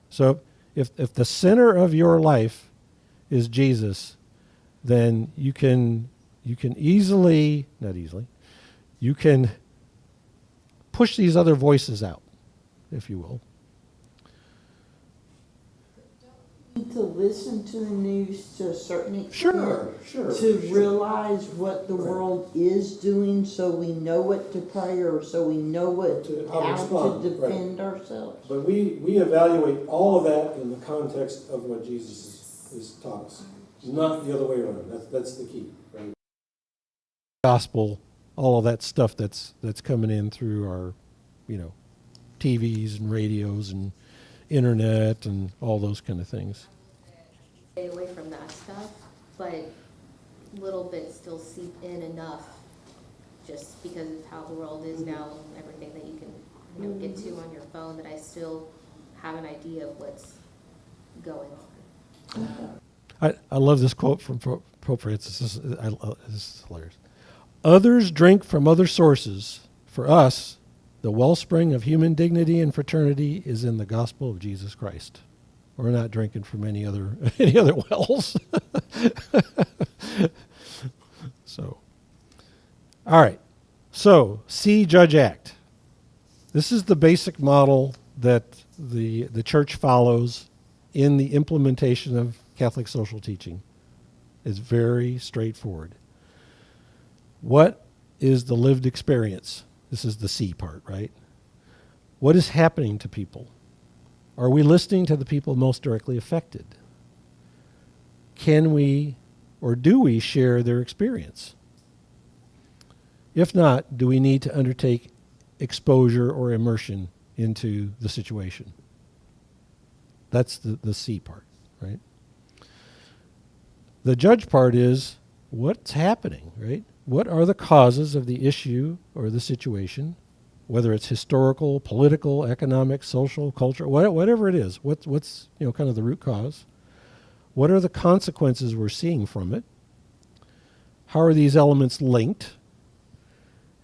So if the center of your life is Jesus, then you can easily, not easily, you can push these other voices out, if you will. To listen to the news to a certain extent. Sure. To realize what the world is doing so we know what to pray or so we know how to defend ourselves. But we evaluate all of that in the context of what Jesus has taught us, not the other way around. That's the key, right? Gospel, all of that stuff that's coming in through our, TVs and radios and internet and all those kind of things. Stay away from that stuff, but little bits still seep in enough, just because of how the world is now, everything that you can, get to on your phone, that I still have an idea of what's going on. I love this quote from Pope Francis. This is hilarious. Others drink from other sources. For us, the wellspring of human dignity and fraternity is in the gospel of Jesus Christ. We're not drinking from any other wells. So, all right. So, see, judge, act. This is the basic model that the church follows in the implementation of Catholic social teaching. It's very straightforward. What is the lived experience? This is the C part, right? What is happening to people? Are we listening to the people most directly affected? Can we or do we share their experience? If not, do we need to undertake exposure or immersion into the situation? That's the C part, right? The judge part is what's happening, right? What are the causes of the issue or the situation, whether it's historical, political, economic, social, cultural, whatever it is? What's kind of the root cause? What are the consequences we're seeing from it? How are these elements linked?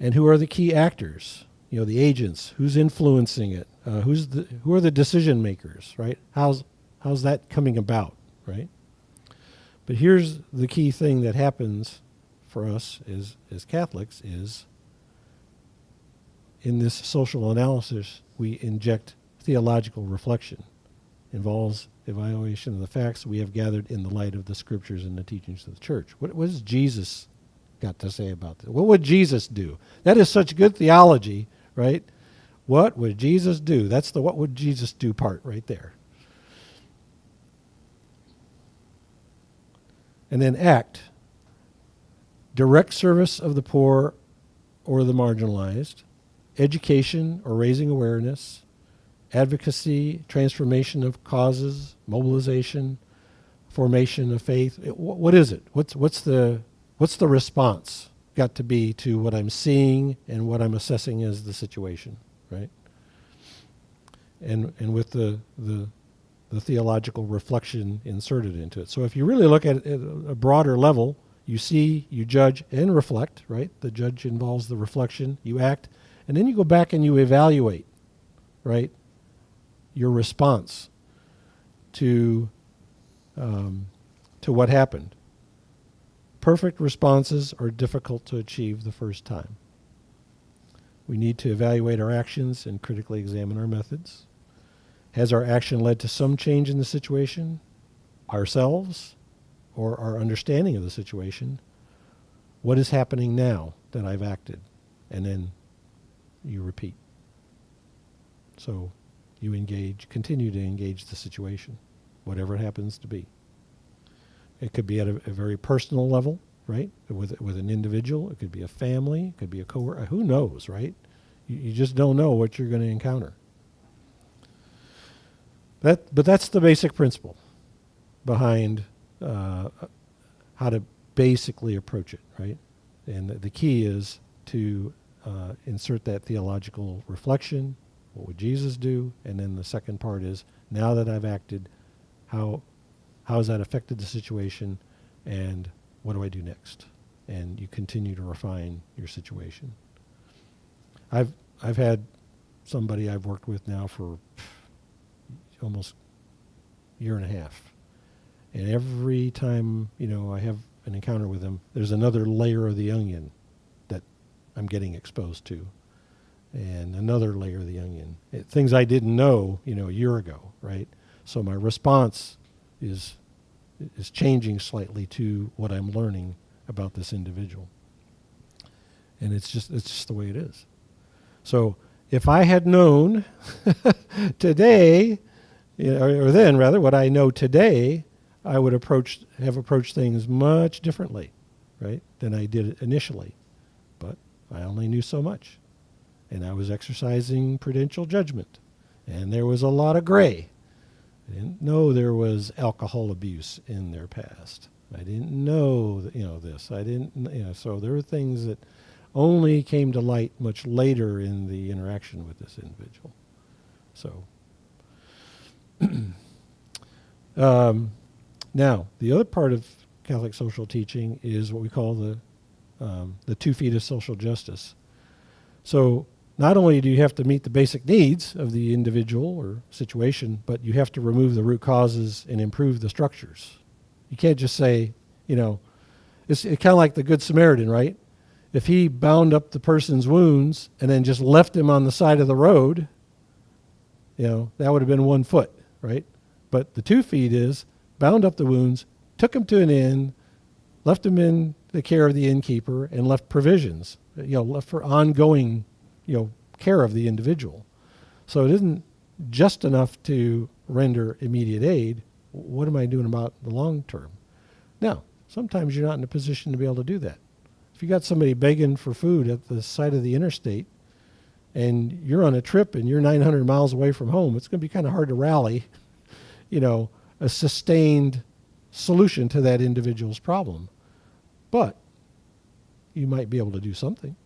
And who are the key actors? The agents. Who's influencing it? Who are the decision makers? Right? How's that coming about? Right? But here's the key thing that happens for us as Catholics is in this social analysis we inject theological reflection. Involves evaluation of the facts we have gathered in the light of the scriptures and the teachings of the church. What has Jesus got to say about this? What would Jesus do? That is such good theology, right? What would Jesus do? That's the what would Jesus do part right there. And then act. Direct service of the poor or the marginalized. Education or raising awareness. Advocacy, transformation of causes, mobilization, formation of faith. What is it? What's the response got to be to what I'm seeing and what I'm assessing as the situation, right? And with the theological reflection inserted into it. So if you really look at it at a broader level, you see, you judge and reflect, right? The judge involves the reflection, you act, and then you go back and you evaluate, right? Your response to what happened. Perfect responses are difficult to achieve the first time. We need to evaluate our actions and critically examine our methods. Has our action led to some change in the situation, ourselves, or our understanding of the situation? What is happening now that I've acted? And then you repeat. So you continue to engage the situation, whatever it happens to be. It could be at a very personal level, right? With an individual. It could be a family. It could be a coworker. Who knows, right? You just don't know what you're going to encounter. But that's the basic principle behind how to basically approach it, right? And the key is to insert that theological reflection. What would Jesus do? And then the second part is, now that I've acted, how has that affected the situation, and what do I do next? And you continue to refine your situation. I've had somebody I've worked with now for almost a year and a half. And every time, I have an encounter with them, there's another layer of the onion that I'm getting exposed to. And another layer of the onion. Things I didn't know, a year ago, right? So my response is changing slightly to what I'm learning about this individual. And it's just the way it is. So if I had known today, or then rather, what I know today, I would have approached things much differently, right, than I did initially. But I only knew so much. And I was exercising prudential judgment. And there was a lot of gray. I didn't know there was alcohol abuse in their past. I didn't know, this. I didn't, so there were things that only came to light much later in the interaction with this individual. So, now, the other part of Catholic social teaching is what we call the 2 feet of social justice. So, not only do you have to meet the basic needs of the individual or situation, but you have to remove the root causes and improve the structures. You can't just say, it's kind of like the Good Samaritan, right? If he bound up the person's wounds and then just left him on the side of the road, that would have been 1 foot, right? But the 2 feet is bound up the wounds, took him to an inn, left him in the care of the innkeeper, and left provisions, left for ongoing, care of the individual. So it isn't just enough to render immediate aid. What am I doing about the long term? Now, sometimes you're not in a position to be able to do that. If you got somebody begging for food at the side of the interstate and you're on a trip and you're 900 miles away from home, it's going to be kind of hard to rally, a sustained solution to that individual's problem. But you might be able to do something,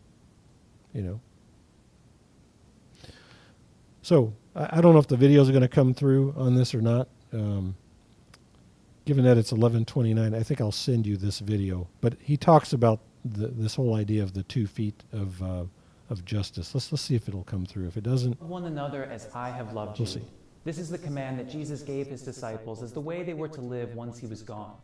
So I don't know if the videos are going to come through on this or not. Given that it's 11:29, I think I'll send you this video. But he talks about this whole idea of the 2 feet of justice. Let's see if it'll come through. If it doesn't, love one another as I have loved you. We'll see. This is the command that Jesus gave his disciples as the way they were to live once he was gone.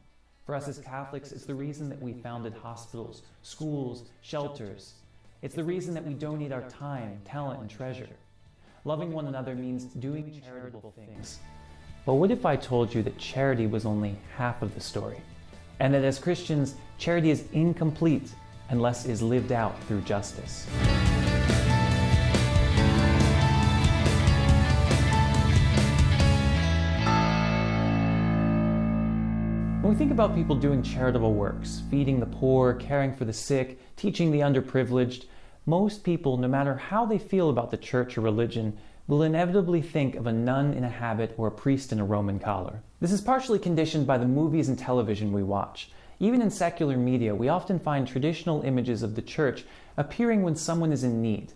For us as Catholics, it's the reason that we founded hospitals, schools, shelters. It's the reason that we donate our time, talent, and treasure. Loving one another means doing charitable things. But what if I told you that charity was only half of the story? And that as Christians, charity is incomplete unless it is lived out through justice. When we think about people doing charitable works, feeding the poor, caring for the sick, teaching the underprivileged, most people, no matter how they feel about the church or religion, will inevitably think of a nun in a habit or a priest in a Roman collar. This is partially conditioned by the movies and television we watch. Even in secular media, we often find traditional images of the church appearing when someone is in need.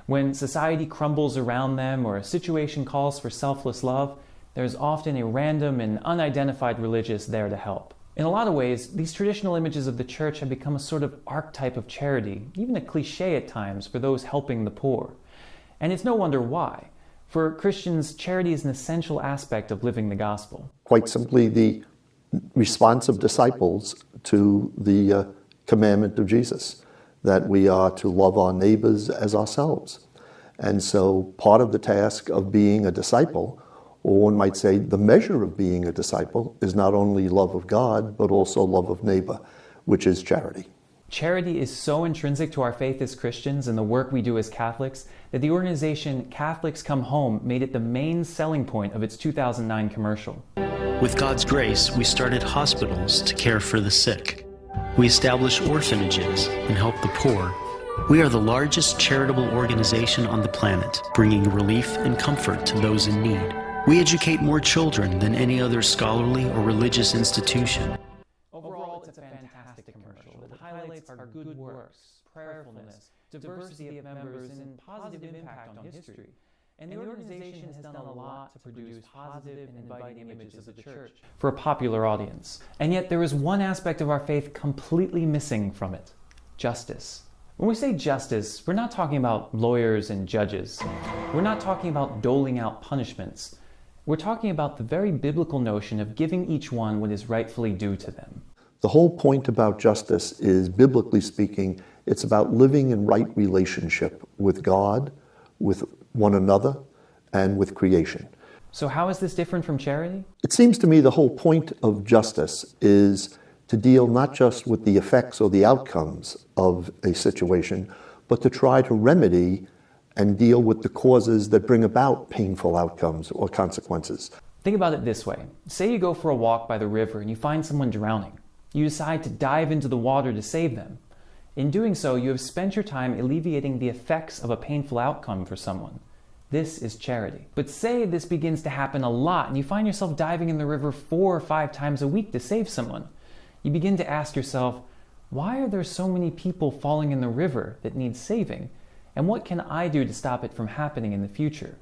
When society crumbles around them or a situation calls for selfless love, there's often a random and unidentified religious there to help. In a lot of ways, these traditional images of the church have become a sort of archetype of charity, even a cliche at times for those helping the poor. And it's no wonder why. For Christians, charity is an essential aspect of living the gospel. Quite simply, the response of disciples to the commandment of Jesus, that we are to love our neighbors as ourselves. And so part of the task of being a disciple, or one might say the measure of being a disciple, is not only love of God, but also love of neighbor, which is charity. Charity is so intrinsic to our faith as Christians and the work we do as Catholics that the organization Catholics Come Home made it the main selling point of its 2009 commercial. With God's grace, we started hospitals to care for the sick. We established orphanages and help the poor. We are the largest charitable organization on the planet, bringing relief and comfort to those in need. We educate more children than any other scholarly or religious institution. Overall, it's a fantastic commercial that highlights our good works, prayerfulness, diversity of members, and positive impact on history. And the organization has done a lot to produce positive and inviting images of the church for a popular audience. And yet there is one aspect of our faith completely missing from it: justice. When we say justice, we're not talking about lawyers and judges. We're not talking about doling out punishments. We're talking about the very biblical notion of giving each one what is rightfully due to them. The whole point about justice is, biblically speaking, it's about living in right relationship with God, with one another, and with creation. So how is this different from charity? It seems to me the whole point of justice is to deal not just with the effects or the outcomes of a situation, but to try to remedy and deal with the causes that bring about painful outcomes or consequences. Think about it this way. Say you go for a walk by the river and you find someone drowning. You decide to dive into the water to save them. In doing so, you have spent your time alleviating the effects of a painful outcome for someone. This is charity. But say this begins to happen a lot and you find yourself diving in the river 4 or 5 times a week to save someone. you begin to ask yourself, why are there so many people falling in the river that need saving? And what can I do to stop it from happening in the future?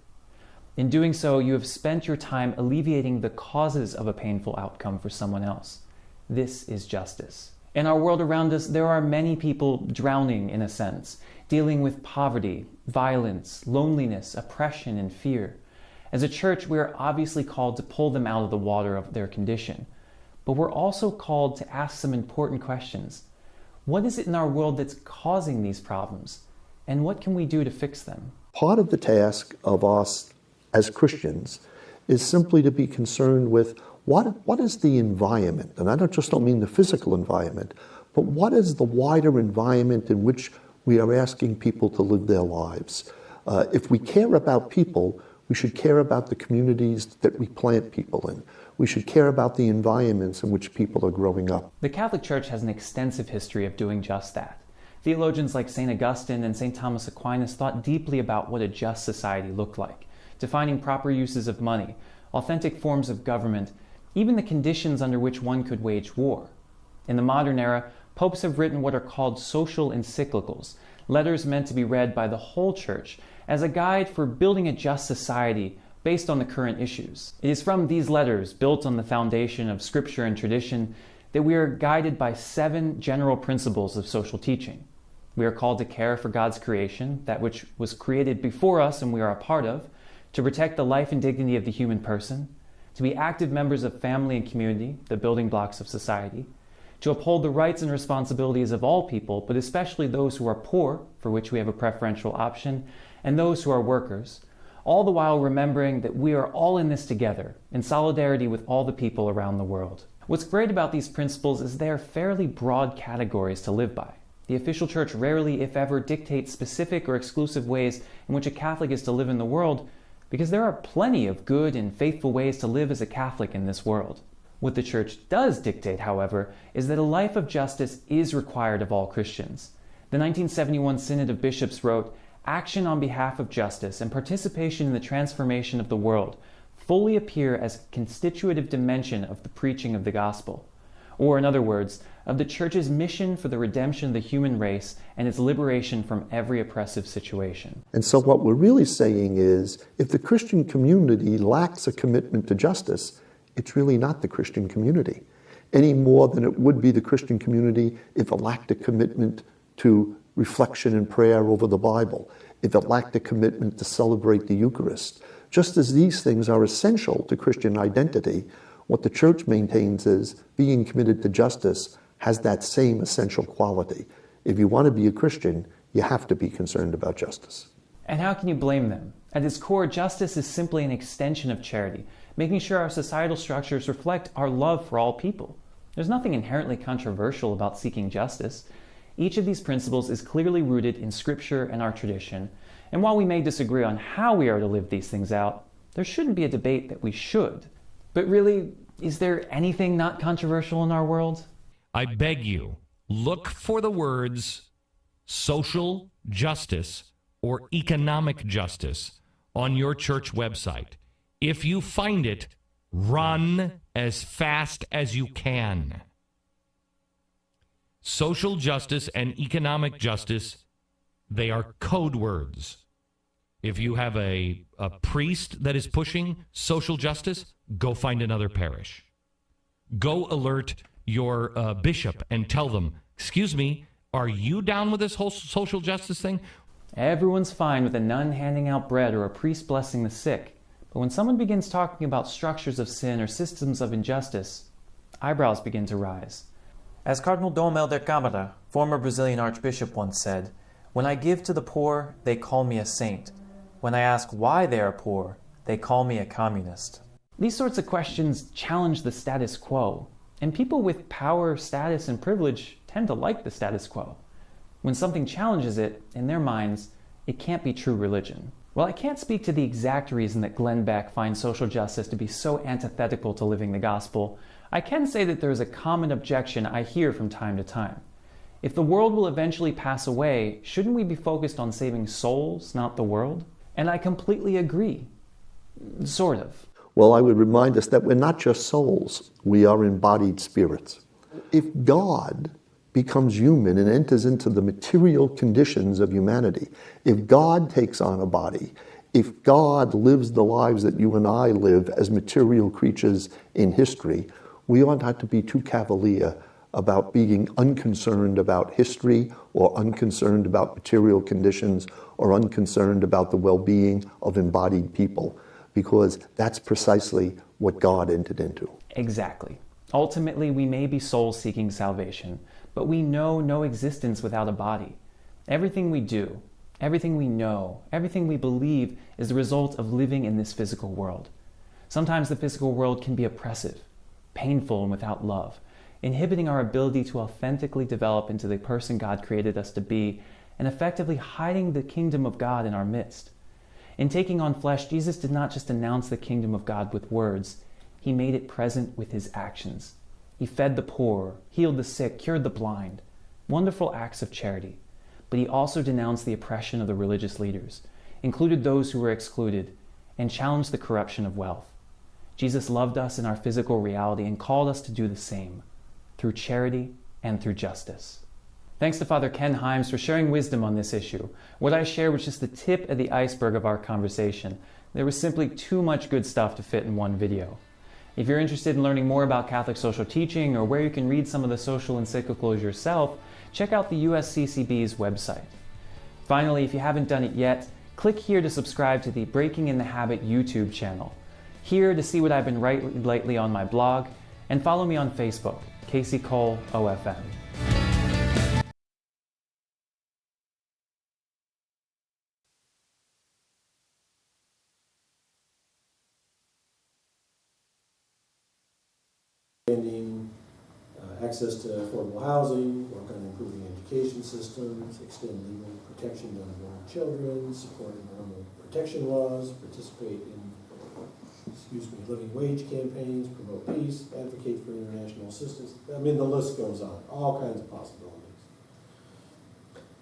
In doing so, you have spent your time alleviating the causes of a painful outcome for someone else. This is justice. In our world around us, there are many people drowning, in a sense, dealing with poverty, violence, loneliness, oppression, and fear. As a church, we are obviously called to pull them out of the water of their condition. But we're also called to ask some important questions. What is it in our world that's causing these problems? And what can we do to fix them? Part of the task of us as Christians is simply to be concerned with what is the environment? And I don't mean the physical environment, but what is the wider environment in which we are asking people to live their lives? If we care about people, we should care about the communities that we plant people in. We should care about the environments in which people are growing up. The Catholic Church has an extensive history of doing just that. Theologians like St. Augustine and St. Thomas Aquinas thought deeply about what a just society looked like, defining proper uses of money, authentic forms of government, even the conditions under which one could wage war. In the modern era, popes have written what are called social encyclicals, letters meant to be read by the whole Church as a guide for building a just society based on the current issues. It is from these letters, built on the foundation of Scripture and tradition, that we are guided by 7 general principles of social teaching. We are called to care for God's creation, that which was created before us and we are a part of, to protect the life and dignity of the human person, to be active members of family and community, the building blocks of society, to uphold the rights and responsibilities of all people, but especially those who are poor, for which we have a preferential option, and those who are workers, all the while remembering that we are all in this together, in solidarity with all the people around the world. What's great about these principles is they are fairly broad categories to live by. The official church rarely, if ever, dictates specific or exclusive ways in which a Catholic is to live in the world, because there are plenty of good and faithful ways to live as a Catholic in this world. What the Church does dictate, however, is that a life of justice is required of all Christians. The 1971 Synod of Bishops wrote, "Action on behalf of justice and participation in the transformation of the world fully appear as a constitutive dimension of the preaching of the gospel," or in other words, of the Church's mission for the redemption of the human race and its liberation from every oppressive situation. And so what we're really saying is, if the Christian community lacks a commitment to justice, it's really not the Christian community, any more than it would be the Christian community if it lacked a commitment to reflection and prayer over the Bible, if it lacked a commitment to celebrate the Eucharist. Just as these things are essential to Christian identity, what the Church maintains is being committed to justice has that same essential quality. If you want to be a Christian, you have to be concerned about justice. And how can you blame them? At its core, justice is simply an extension of charity, making sure our societal structures reflect our love for all people. There's nothing inherently controversial about seeking justice. Each of these principles is clearly rooted in Scripture and our tradition, and while we may disagree on how we are to live these things out, there shouldn't be a debate that we should. But really, is there anything not controversial in our world? I beg you, look for the words social justice or economic justice on your church website. If you find it, run as fast as you can. Social justice and economic justice, they are code words. If you have a priest that is pushing social justice, go find another parish. Go alert your bishop and tell them, excuse me, are you down with this whole social justice thing? Everyone's fine with a nun handing out bread or a priest blessing the sick. But when someone begins talking about structures of sin or systems of injustice, eyebrows begin to rise. As Cardinal Domel da Câmara, former Brazilian archbishop, once said, "When I give to the poor, they call me a saint. When I ask why they are poor, they call me a communist." These sorts of questions challenge the status quo, and people with power, status, and privilege tend to like the status quo. When something challenges it, in their minds, it can't be true religion. While I can't speak to the exact reason that Glenn Beck finds social justice to be so antithetical to living the gospel, I can say that there is a common objection I hear from time to time. If the world will eventually pass away, shouldn't we be focused on saving souls, not the world? And I completely agree. Sort of. Well, I would remind us that we're not just souls, we are embodied spirits. If God becomes human and enters into the material conditions of humanity, if God takes on a body, if God lives the lives that you and I live as material creatures in history, we ought not to be too cavalier about being unconcerned about history or unconcerned about material conditions or unconcerned about the well-being of embodied people, because that's precisely what God entered into. Exactly. Ultimately, we may be souls seeking salvation, but we know no existence without a body. Everything we do, everything we know, everything we believe is the result of living in this physical world. Sometimes the physical world can be oppressive, painful, and without love, inhibiting our ability to authentically develop into the person God created us to be, and effectively hiding the kingdom of God in our midst. In taking on flesh, Jesus did not just announce the kingdom of God with words, he made it present with his actions. He fed the poor, healed the sick, cured the blind. Wonderful acts of charity. But he also denounced the oppression of the religious leaders, included those who were excluded, and challenged the corruption of wealth. Jesus loved us in our physical reality and called us to do the same, through charity and through justice. Thanks to Father Ken Himes for sharing wisdom on this issue. What I shared was just the tip of the iceberg of our conversation. There was simply too much good stuff to fit in one video. If you're interested in learning more about Catholic social teaching or where you can read some of the social encyclicals yourself, check out the USCCB's website. Finally, if you haven't done it yet, click here to subscribe to the Breaking in the Habit YouTube channel. Here to see what I've been writing lately on my blog, and follow me on Facebook, Casey Cole OFM. Access to affordable housing, work on improving education systems, extend legal protection to unborn children, support environmental protection laws, participate in, living wage campaigns, promote peace, advocate for international assistance. I mean, the list goes on, all kinds of possibilities.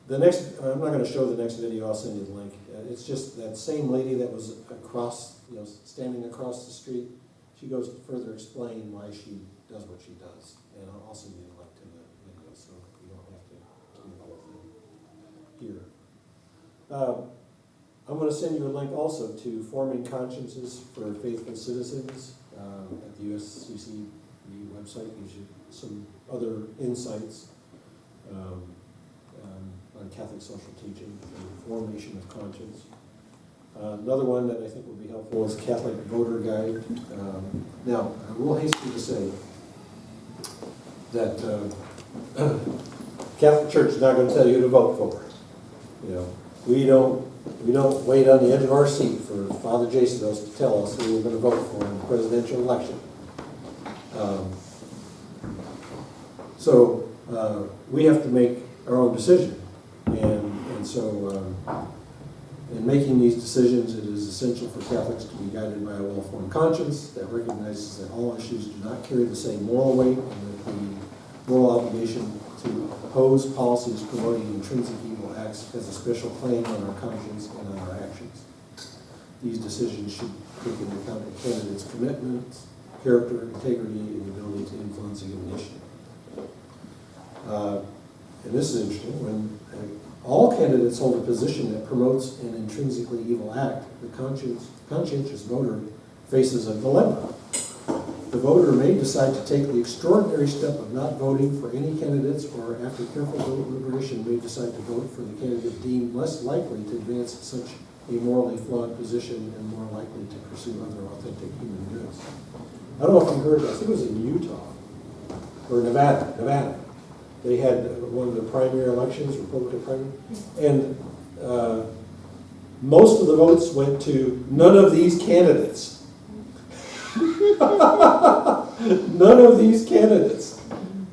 The next, I'm not going to show the next video, I'll send you the link. It's just that same lady that was across, standing across the street. She goes to further explain why she does what she does. And I'll send you the link to the video, so you don't have to do the whole thing here. I'm going to send you a link also to Forming Consciences for Faithful Citizens at the USCCB website. Gives you some other insights on Catholic social teaching and formation of conscience. Another one that I think would be helpful is Catholic Voter Guide. Now, I will hasten to say that Catholic Church is not going to tell you who to vote for. We don't wait on the edge of our seat for Father Jason to tell us who we're going to vote for in the presidential election. So we have to make our own decision, and so in making these decisions, it is essential for Catholics to be guided by a well-formed conscience that recognizes that all issues do not carry the same moral weight, and that the moral obligation to oppose policies promoting intrinsic evil acts has a special claim on our conscience and on our actions. These decisions should take into account a candidate's commitments, character, integrity, and the ability to influence a given issue. And this is interesting. When all candidates hold a position that promotes an intrinsically evil act, the conscientious voter faces a dilemma. The voter may decide to take the extraordinary step of not voting for any candidates, or after careful deliberation may decide to vote for the candidate deemed less likely to advance such a morally flawed position and more likely to pursue other authentic human goods. I don't know if you heard this. I think it was in Utah or Nevada. They had one of the primary elections, Republican primary, and most of the votes went to none of these candidates. None of these candidates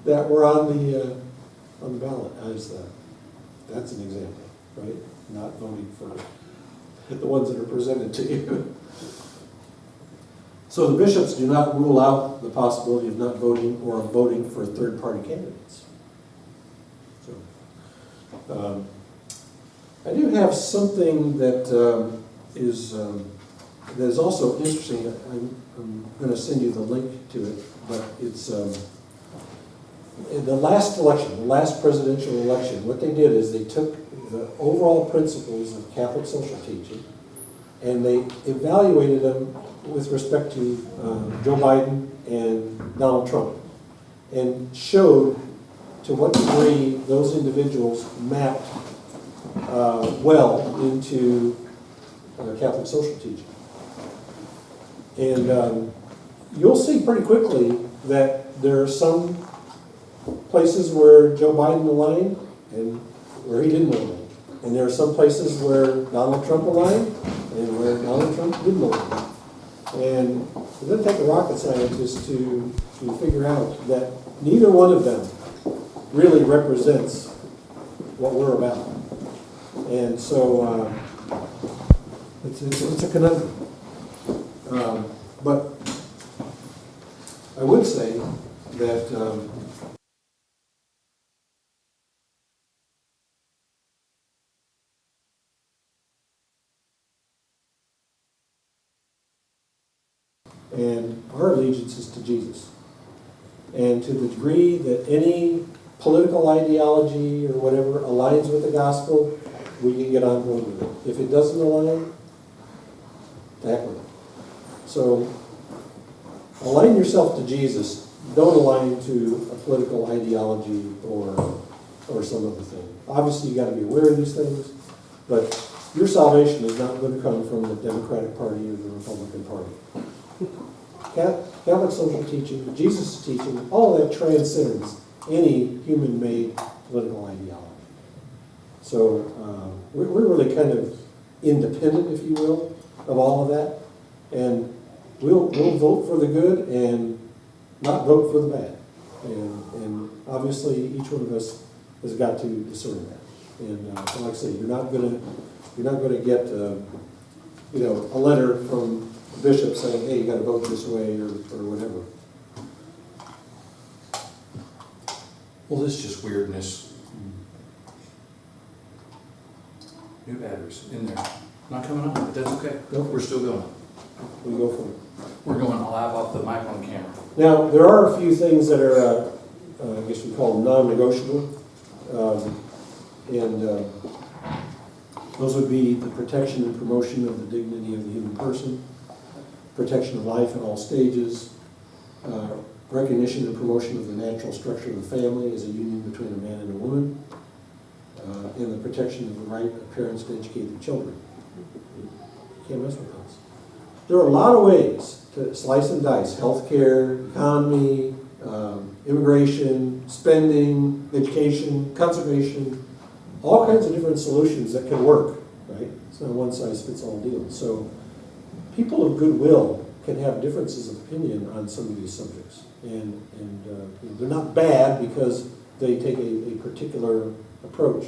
that were on the ballot. That's an example, right? Not voting for the ones that are presented to you. So the bishops do not rule out the possibility of not voting or of voting for third-party candidates. So I do have something that is also interesting. I'm going to send you the link to it, but it's in the last election, the last presidential election, what they did is they took the overall principles of Catholic social teaching and they evaluated them with respect to Joe Biden and Donald Trump and showed to what degree those individuals mapped well into Catholic social teaching. And you'll see pretty quickly that there are some places where Joe Biden aligned and where he didn't align. And there are some places where Donald Trump aligned and where Donald Trump didn't align. And it doesn't take a rocket scientist to figure out that neither one of them really represents what we're about. And so it's a conundrum. But I would say that and our allegiance is to Jesus. And to the degree that any political ideology or whatever aligns with the gospel, we can get on board with it. If it doesn't align, to heck with it. So align yourself to Jesus. Don't align to a political ideology or some other thing. Obviously, you got to be aware of these things, but your salvation is not going to come from the Democratic Party or the Republican Party. Catholic social teaching, Jesus' teaching, all of that transcends any human-made political ideology. So we're really kind of independent, if you will, of all of that. And we'll vote for the good and not vote for the bad. And obviously, each one of us has got to discern that. And like I say, you're not gonna get a letter from a bishop saying, hey, you got to vote this way or whatever. Well, this is just weirdness. New batteries in there. Not coming on, but that's okay. Nope. We're still going. We go for it. We're going live off the mic on camera. Now, there are a few things that are, I guess we call them non-negotiable. Those would be the protection and promotion of the dignity of the human person, protection of life in all stages, recognition and promotion of the natural structure of the family as a union between a man and a woman, and the protection of the right of parents to educate their children. Can't mess with those. There are a lot of ways to slice and dice: healthcare, economy, immigration, spending, education, conservation, all kinds of different solutions that can work, right? It's not a one-size-fits-all deal. So people of goodwill can have differences of opinion on some of these subjects. And they're not bad because they take a particular approach.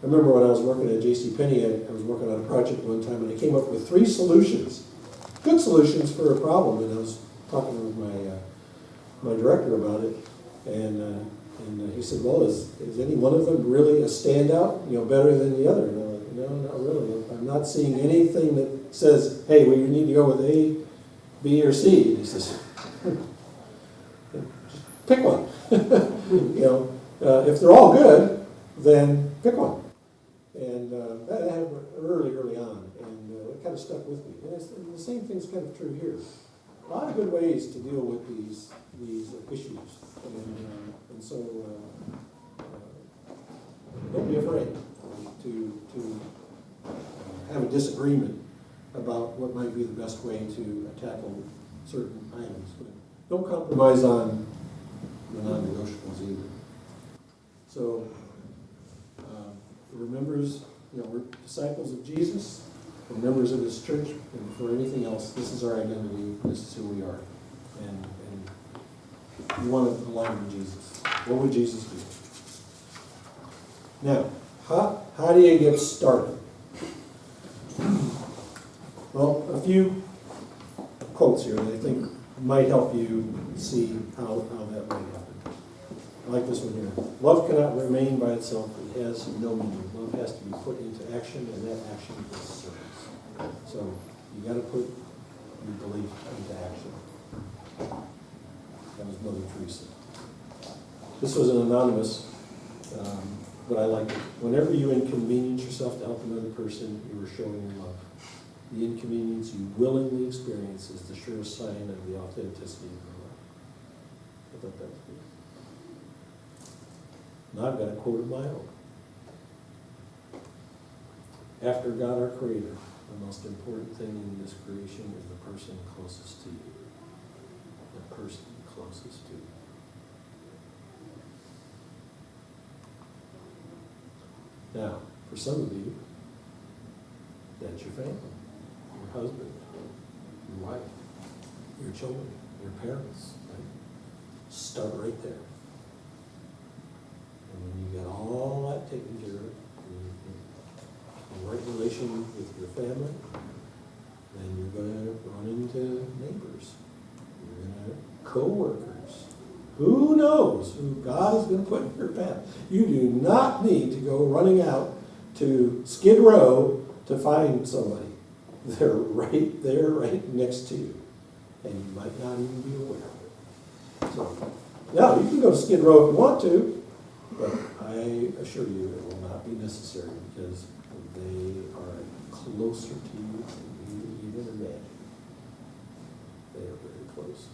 I remember when I was working at JCPenney, I was working on a project one time, and I came up with 3 solutions, good solutions for a problem. And I was talking with my director about it, and he said, well, is any one of them really a standout, better than the other? And I'm like, no, not really. I'm not seeing anything that says, hey, well, you need to go with A, B, or C. And he says, pick one. If they're all good, then pick one. And that happened early on, and it kind of stuck with me. And the same thing's kind of true here. A lot of good ways to deal with these issues, and so don't be afraid to have a disagreement about what might be the best way to tackle certain items. But don't compromise on the non-negotiables either. So we're members, we're disciples of Jesus, we're members of His church, and for anything else, this is our identity, this is who we are. And you want to align with Jesus. What would Jesus do? Now, how do you get started? Well, a few quotes here that I think might help you see how that might happen. I like this one here. Love cannot remain by itself. It has no meaning. Love has to be put into action, and that action is service. So you got to put your belief into action. That was Mother Teresa. This was an anonymous, but I liked it. Whenever you inconvenience yourself to help another person, you are showing your love. The inconvenience you willingly experience is the surest sign of the authenticity of your love. I thought that was good. Now I've got a quote of my own. After God our Creator, the most important thing in this creation is the person closest to you. The person closest to you. Now, for some of you, that's your family, your husband, your wife, your children, your parents, right? Start right there. And when you get all that taken care of, in right relation with your family, then you're going to run into neighbors. You're going to co-workers. Who knows who God is going to put in your path? You do not need to go running out to Skid Row to find somebody. They're right there, right next to you. And you might not even be aware of it. So, now, you can go to Skid Row if you want to, but I assure you it will not be necessary because they are closer to you than you even imagine. They are very close.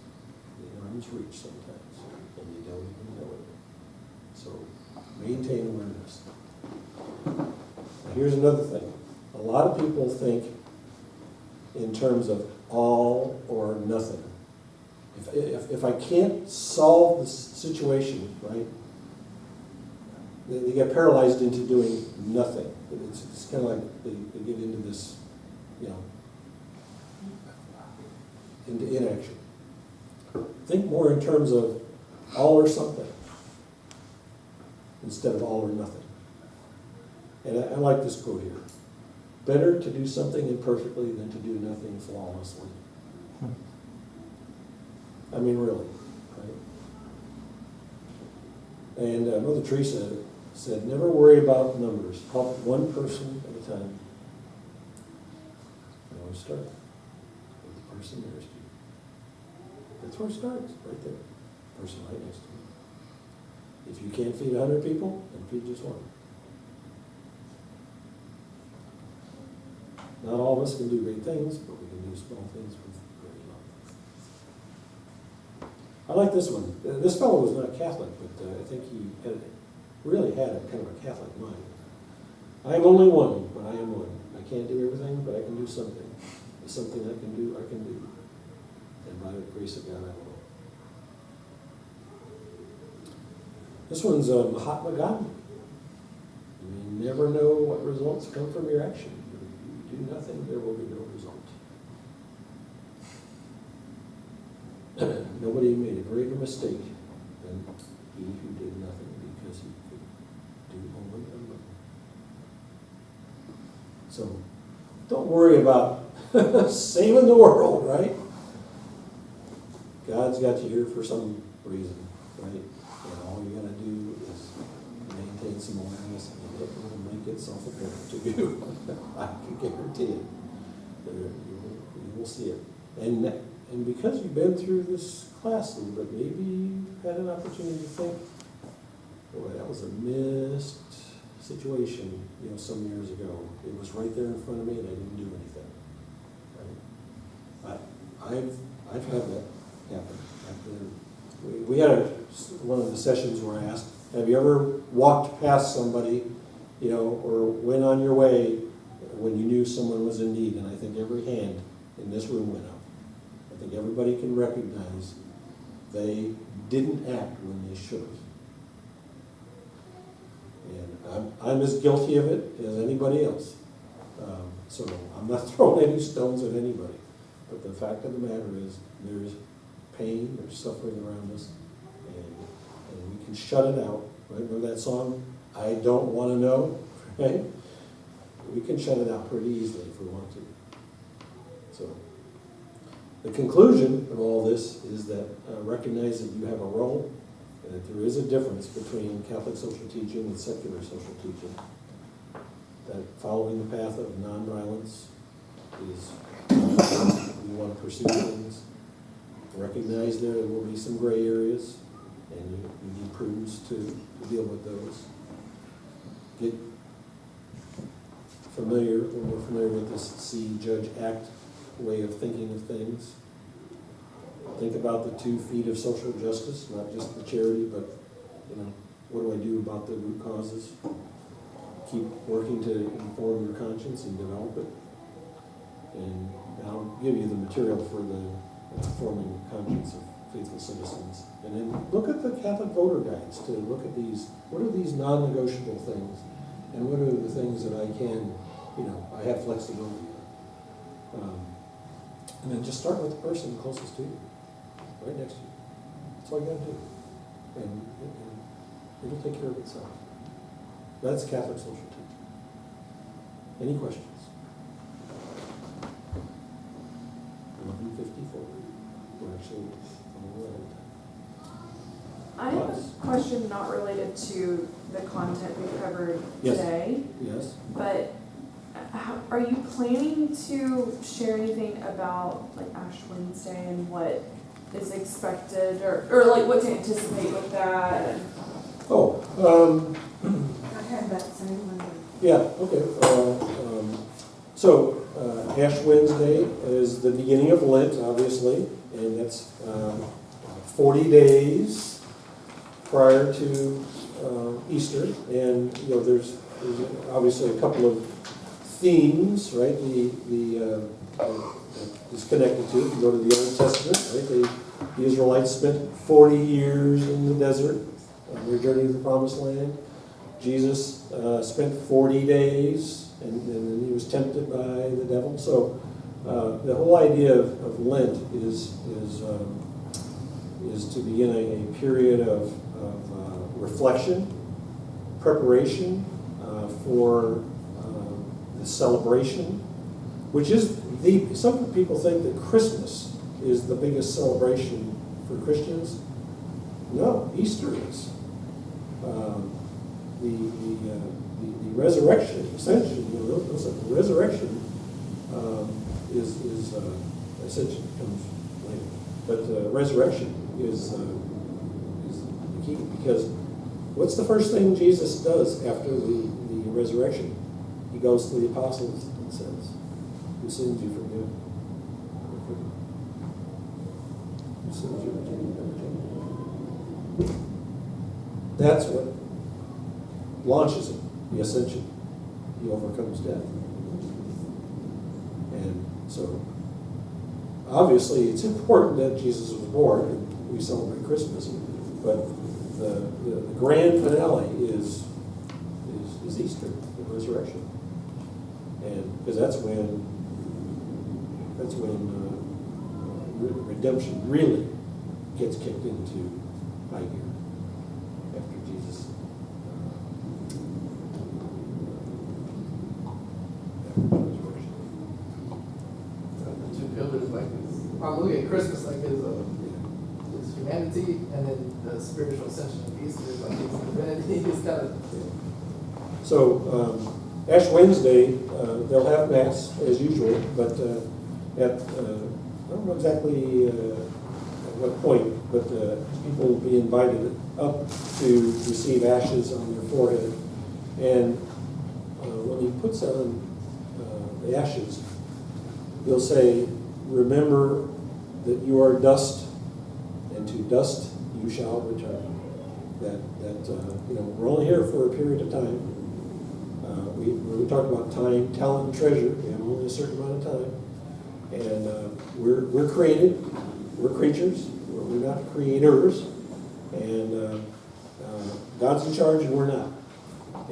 The arms reach sometimes, and you don't even know it. So maintain awareness. Now here's another thing. A lot of people think in terms of all or nothing. If I can't solve the situation, right, they get paralyzed into doing nothing. It's kind of like they get into this, into inaction. Think more in terms of all or something instead of all or nothing. And I like this quote here. Better to do something imperfectly than to do nothing flawlessly. I mean, really, right? And Mother Teresa said, never worry about numbers. Help one person at a time. You always start with the person nearest to you. That's where it starts, right there. Person right next to you. If you can't feed 100 people, then feed just one. Not all of us can do great things, but we can do small things with great love. I like this one. This fellow was not Catholic, but I think he really had a kind of a Catholic mind. I am only one, but I am one. I can't do everything, but I can do something. There's something I can do, I can do. And by the grace of God, I will. This one's Mahatma Gandhi. You never know what results come from your action. If you do nothing, there will be no result. Nobody made a greater mistake than he who did nothing because he could do only a little. So don't worry about saving the world, right? God's got you here for some reason, right? And all you got to do is maintain some awareness and it will make itself apparent to you. I can guarantee it. You will see it. And because you've been through this class a little bit, maybe you've had an opportunity to think, boy, that was a missed situation, some years ago. It was right there in front of me and I didn't do anything. Right? I've had that happen. We had one of the sessions where I asked, have you ever walked past somebody, or went on your way when you knew someone was in need? And I think every hand in this room went up. I think everybody can recognize they didn't act when they should have. And I'm as guilty of it as anybody else. So I'm not throwing any stones at anybody. But the fact of the matter is there's pain, there's suffering around us, and we can shut it out. Right? Remember that song, I Don't Want to Know? Right? We can shut it out pretty easily if we want to. So the conclusion of all this is that recognize that you have a role and that there is a difference between Catholic social teaching and secular social teaching. That following the path of nonviolence is we want to pursue things. Recognize there will be some gray areas, and you need prudence to deal with those. Get familiar, when we're familiar with this see, judge, act way of thinking of things. Think about the 2 feet of social justice, not just the charity, but, what do I do about the root causes? Keep working to inform your conscience and develop it. And I'll give you the material for the forming conscience of faithful citizens. And then look at the Catholic voter guides to look at these, what are these non-negotiable things? And what are the things that I can, I have flexibility on? And then just start with the person closest to you, right next to you. That's all you gotta do. And it'll take care of itself. That's Catholic social teaching. Any questions? 11:54. We're actually on the way. I have a question not related to the content we covered Yes. today. Yes. But are you planning to share anything about like Ash Wednesday and what is expected or like what to anticipate with that? Oh, I had that same one. yeah, okay. So Ash Wednesday is the beginning of Lent, obviously, and that's 40 days prior to Easter. And there's obviously a couple of themes, right? Is connected to. If you go to the Old Testament, right? The Israelites spent 40 years in the desert on their journey to the Promised Land. Jesus spent 40 days, and then he was tempted by the devil. So the whole idea of Lent is to begin a period of reflection, preparation for the celebration, which is some people think that Christmas is the biggest celebration for Christians. No, Easter is. The resurrection, ascension, the resurrection is ascension comes later, but resurrection is the key, because what's the first thing Jesus does after the resurrection? He goes to the apostles and says, "Whose sins you forgive? Whose sins you forgive?" That's what launches him, the ascension. He overcomes death. And so, obviously, it's important that Jesus was born, and we celebrate Christmas, but the grand finale is Easter, the resurrection. And because that's when redemption really gets kicked into high gear after Jesus. The 2 pillars, like, I'm looking at Christmas like his humanity, and then the spiritual ascension of Easter is like his divinity. He's kind of. So Ash Wednesday, they'll have Mass as usual, but at I don't know exactly at what point, but people will be invited up to receive ashes on their forehead. And when he puts on the ashes, he'll say, "Remember that you are dust, and to dust you shall return." That we're only here for a period of time. We talk about time, talent, and treasure. We have only a certain amount of time, and we're created. We're creatures. We're not creators, and God's in charge, and we're not.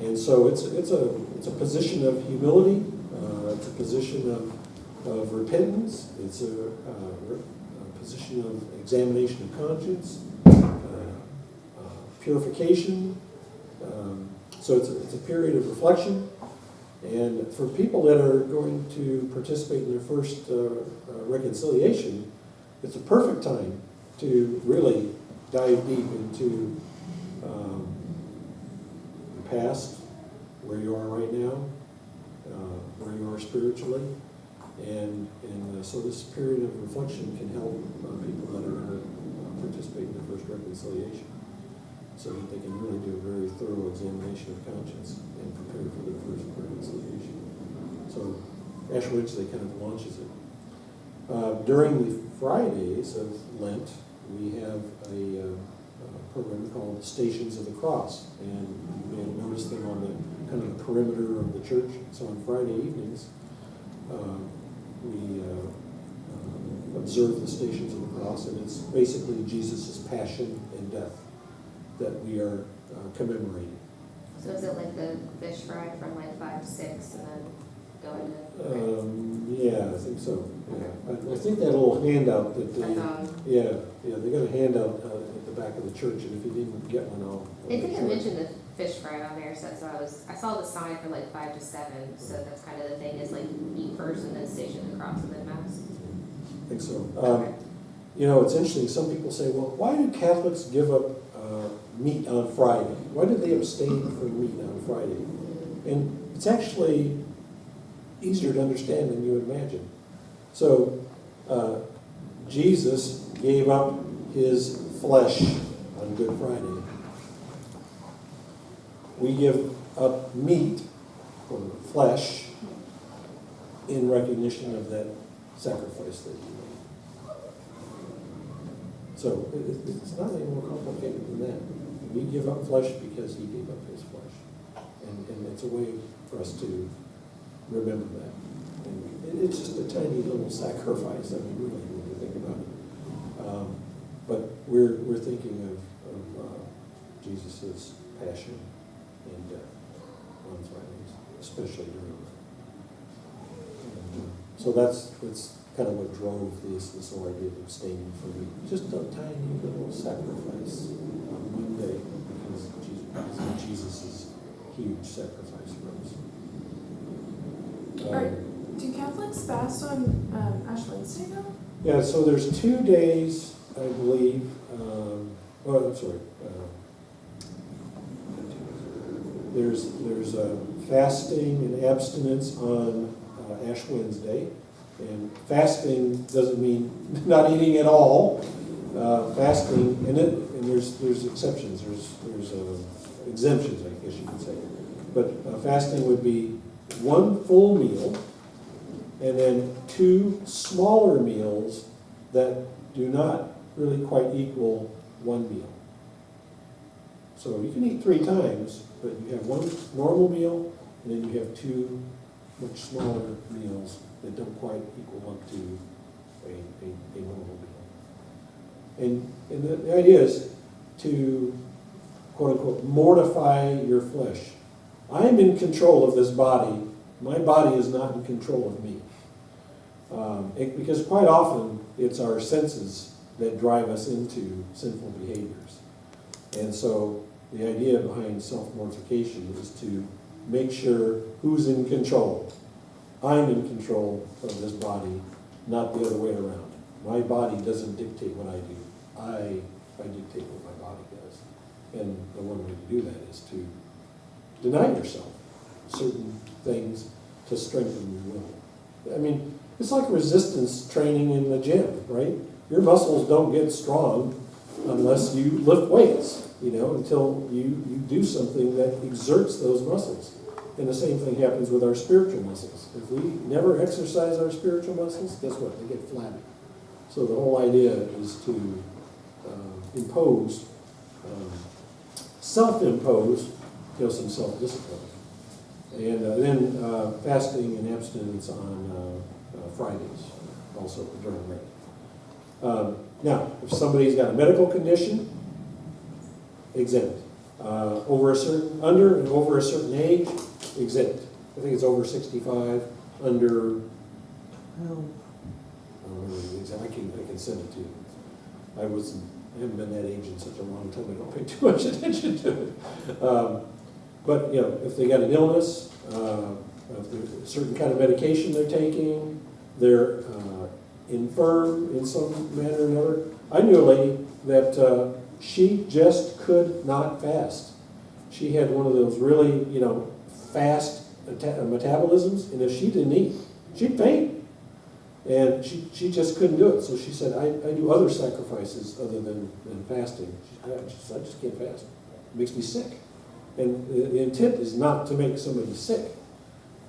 And so it's a position of humility. It's a position of repentance. It's a position of examination of conscience, purification. So it's a period of reflection. And for people that are going to participate in their first reconciliation, it's a perfect time to really dive deep into the past, where you are right now, where you are spiritually, and so this period of reflection can help people that are going to participate in their first reconciliation. so that they can really do a very thorough examination of conscience and prepare for their first reconciliation. So Ash Wednesday kind of launches it. During the Fridays of Lent, we have a program called Stations of the Cross, and you may have noticed them on the kind of the perimeter of the church. So on Friday evenings, we observe the Stations of the Cross, and it's basically Jesus' passion and death that we are commemorating. So is it like the fish fry from like 5 to 6 and then go into? Yeah, I think so. Yeah. I think that little handout that they, they got a handout at the back of the church, and if you didn't get one, They think I mentioned the fish fry on there, so that's why I saw the sign for like 5 to 7, so that's kind of the thing, is like eat first and then station the cross and then mass. I think so. You know, it's interesting, some people say, well, why do Catholics give up meat on Friday? Why do they abstain from meat on Friday? And it's actually easier to understand than you would imagine. So, Jesus gave up his flesh on Good Friday. We give up meat, or flesh, in recognition of that sacrifice that he made. So, it's not any more complicated than that. We give up flesh because he gave up his flesh. And it's a way for us to remember that. And it's just a tiny little sacrifice, I mean, really, when you think about it. But we're thinking of Jesus' passion and death on Fridays, especially during that. So that's kind of what drove this whole idea of abstaining from meat. Just a tiny little sacrifice on Monday because of Jesus' huge sacrifice for us. Do Catholics fast on Ash Wednesday now? Yeah, so there's 2 days, I believe. There's fasting and abstinence on Ash Wednesday, and fasting doesn't mean not eating at all. Fasting, and there's exceptions. There's exemptions, I guess you could say. But fasting would be 1 full meal, and then 2 smaller meals that do not really quite equal 1 meal. So you can eat 3 times, but you have 1 normal meal, and then you have 2 much smaller meals that don't quite equal up to a normal meal. And the idea is to, quote unquote, mortify your flesh. I'm in control of this body. My body is not in control of me. Because quite often it's our senses that drive us into sinful behaviors. And so the idea behind self-mortification is to make sure who's in control. I'm in control of this body, not the other way around. My body doesn't dictate what I do. I dictate what my body does. And the one way to do that is to deny yourself certain things to strengthen your will. I mean, it's like resistance training in the gym, right? Your muscles don't get strong unless you lift weights, until you do something that exerts those muscles. And the same thing happens with our spiritual muscles. If we never exercise our spiritual muscles, guess what? They get flabby. So the whole idea is to impose, self-impose, some self-discipline. And then fasting and abstinence on Fridays, also during Lent. Now, if somebody's got a medical condition, exempt. Under and over a certain age, exempt. I think it's over 65, under, I can send it to you. I haven't been that age in such a long time, I don't pay too much attention to it. But, if they got an illness, if there's a certain kind of medication they're taking, they're infirm in some manner or another. I knew a lady that she just could not fast. She had one of those really, fast metabolisms, and if she didn't eat, she'd faint. And she just couldn't do it. So she said, I do other sacrifices other than fasting. I just can't fast. makes me sick. And the intent is not to make somebody sick.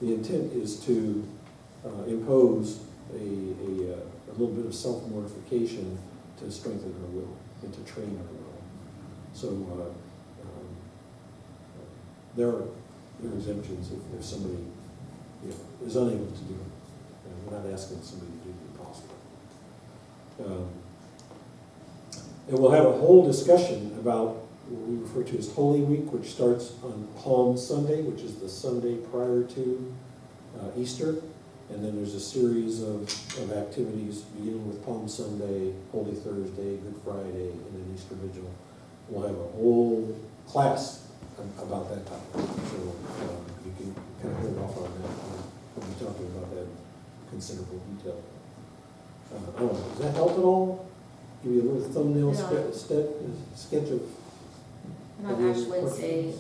The intent is to impose a little bit of self-mortification to strengthen our will and to train our will. So there are exemptions if somebody is unable to do it. We're not asking somebody to do the impossible. And we'll have a whole discussion about what we refer to as Holy Week, which starts on Palm Sunday, which is the Sunday prior to Easter. And then there's a series of activities beginning with Palm Sunday, Holy Thursday, Good Friday, and then Easter Vigil. We'll have a whole class about that topic. So you can kind of hold off on that. We'll be talking about that in considerable detail. I don't know, does that help at all? Give you a little thumbnail sketch of. And on Ash Wednesday,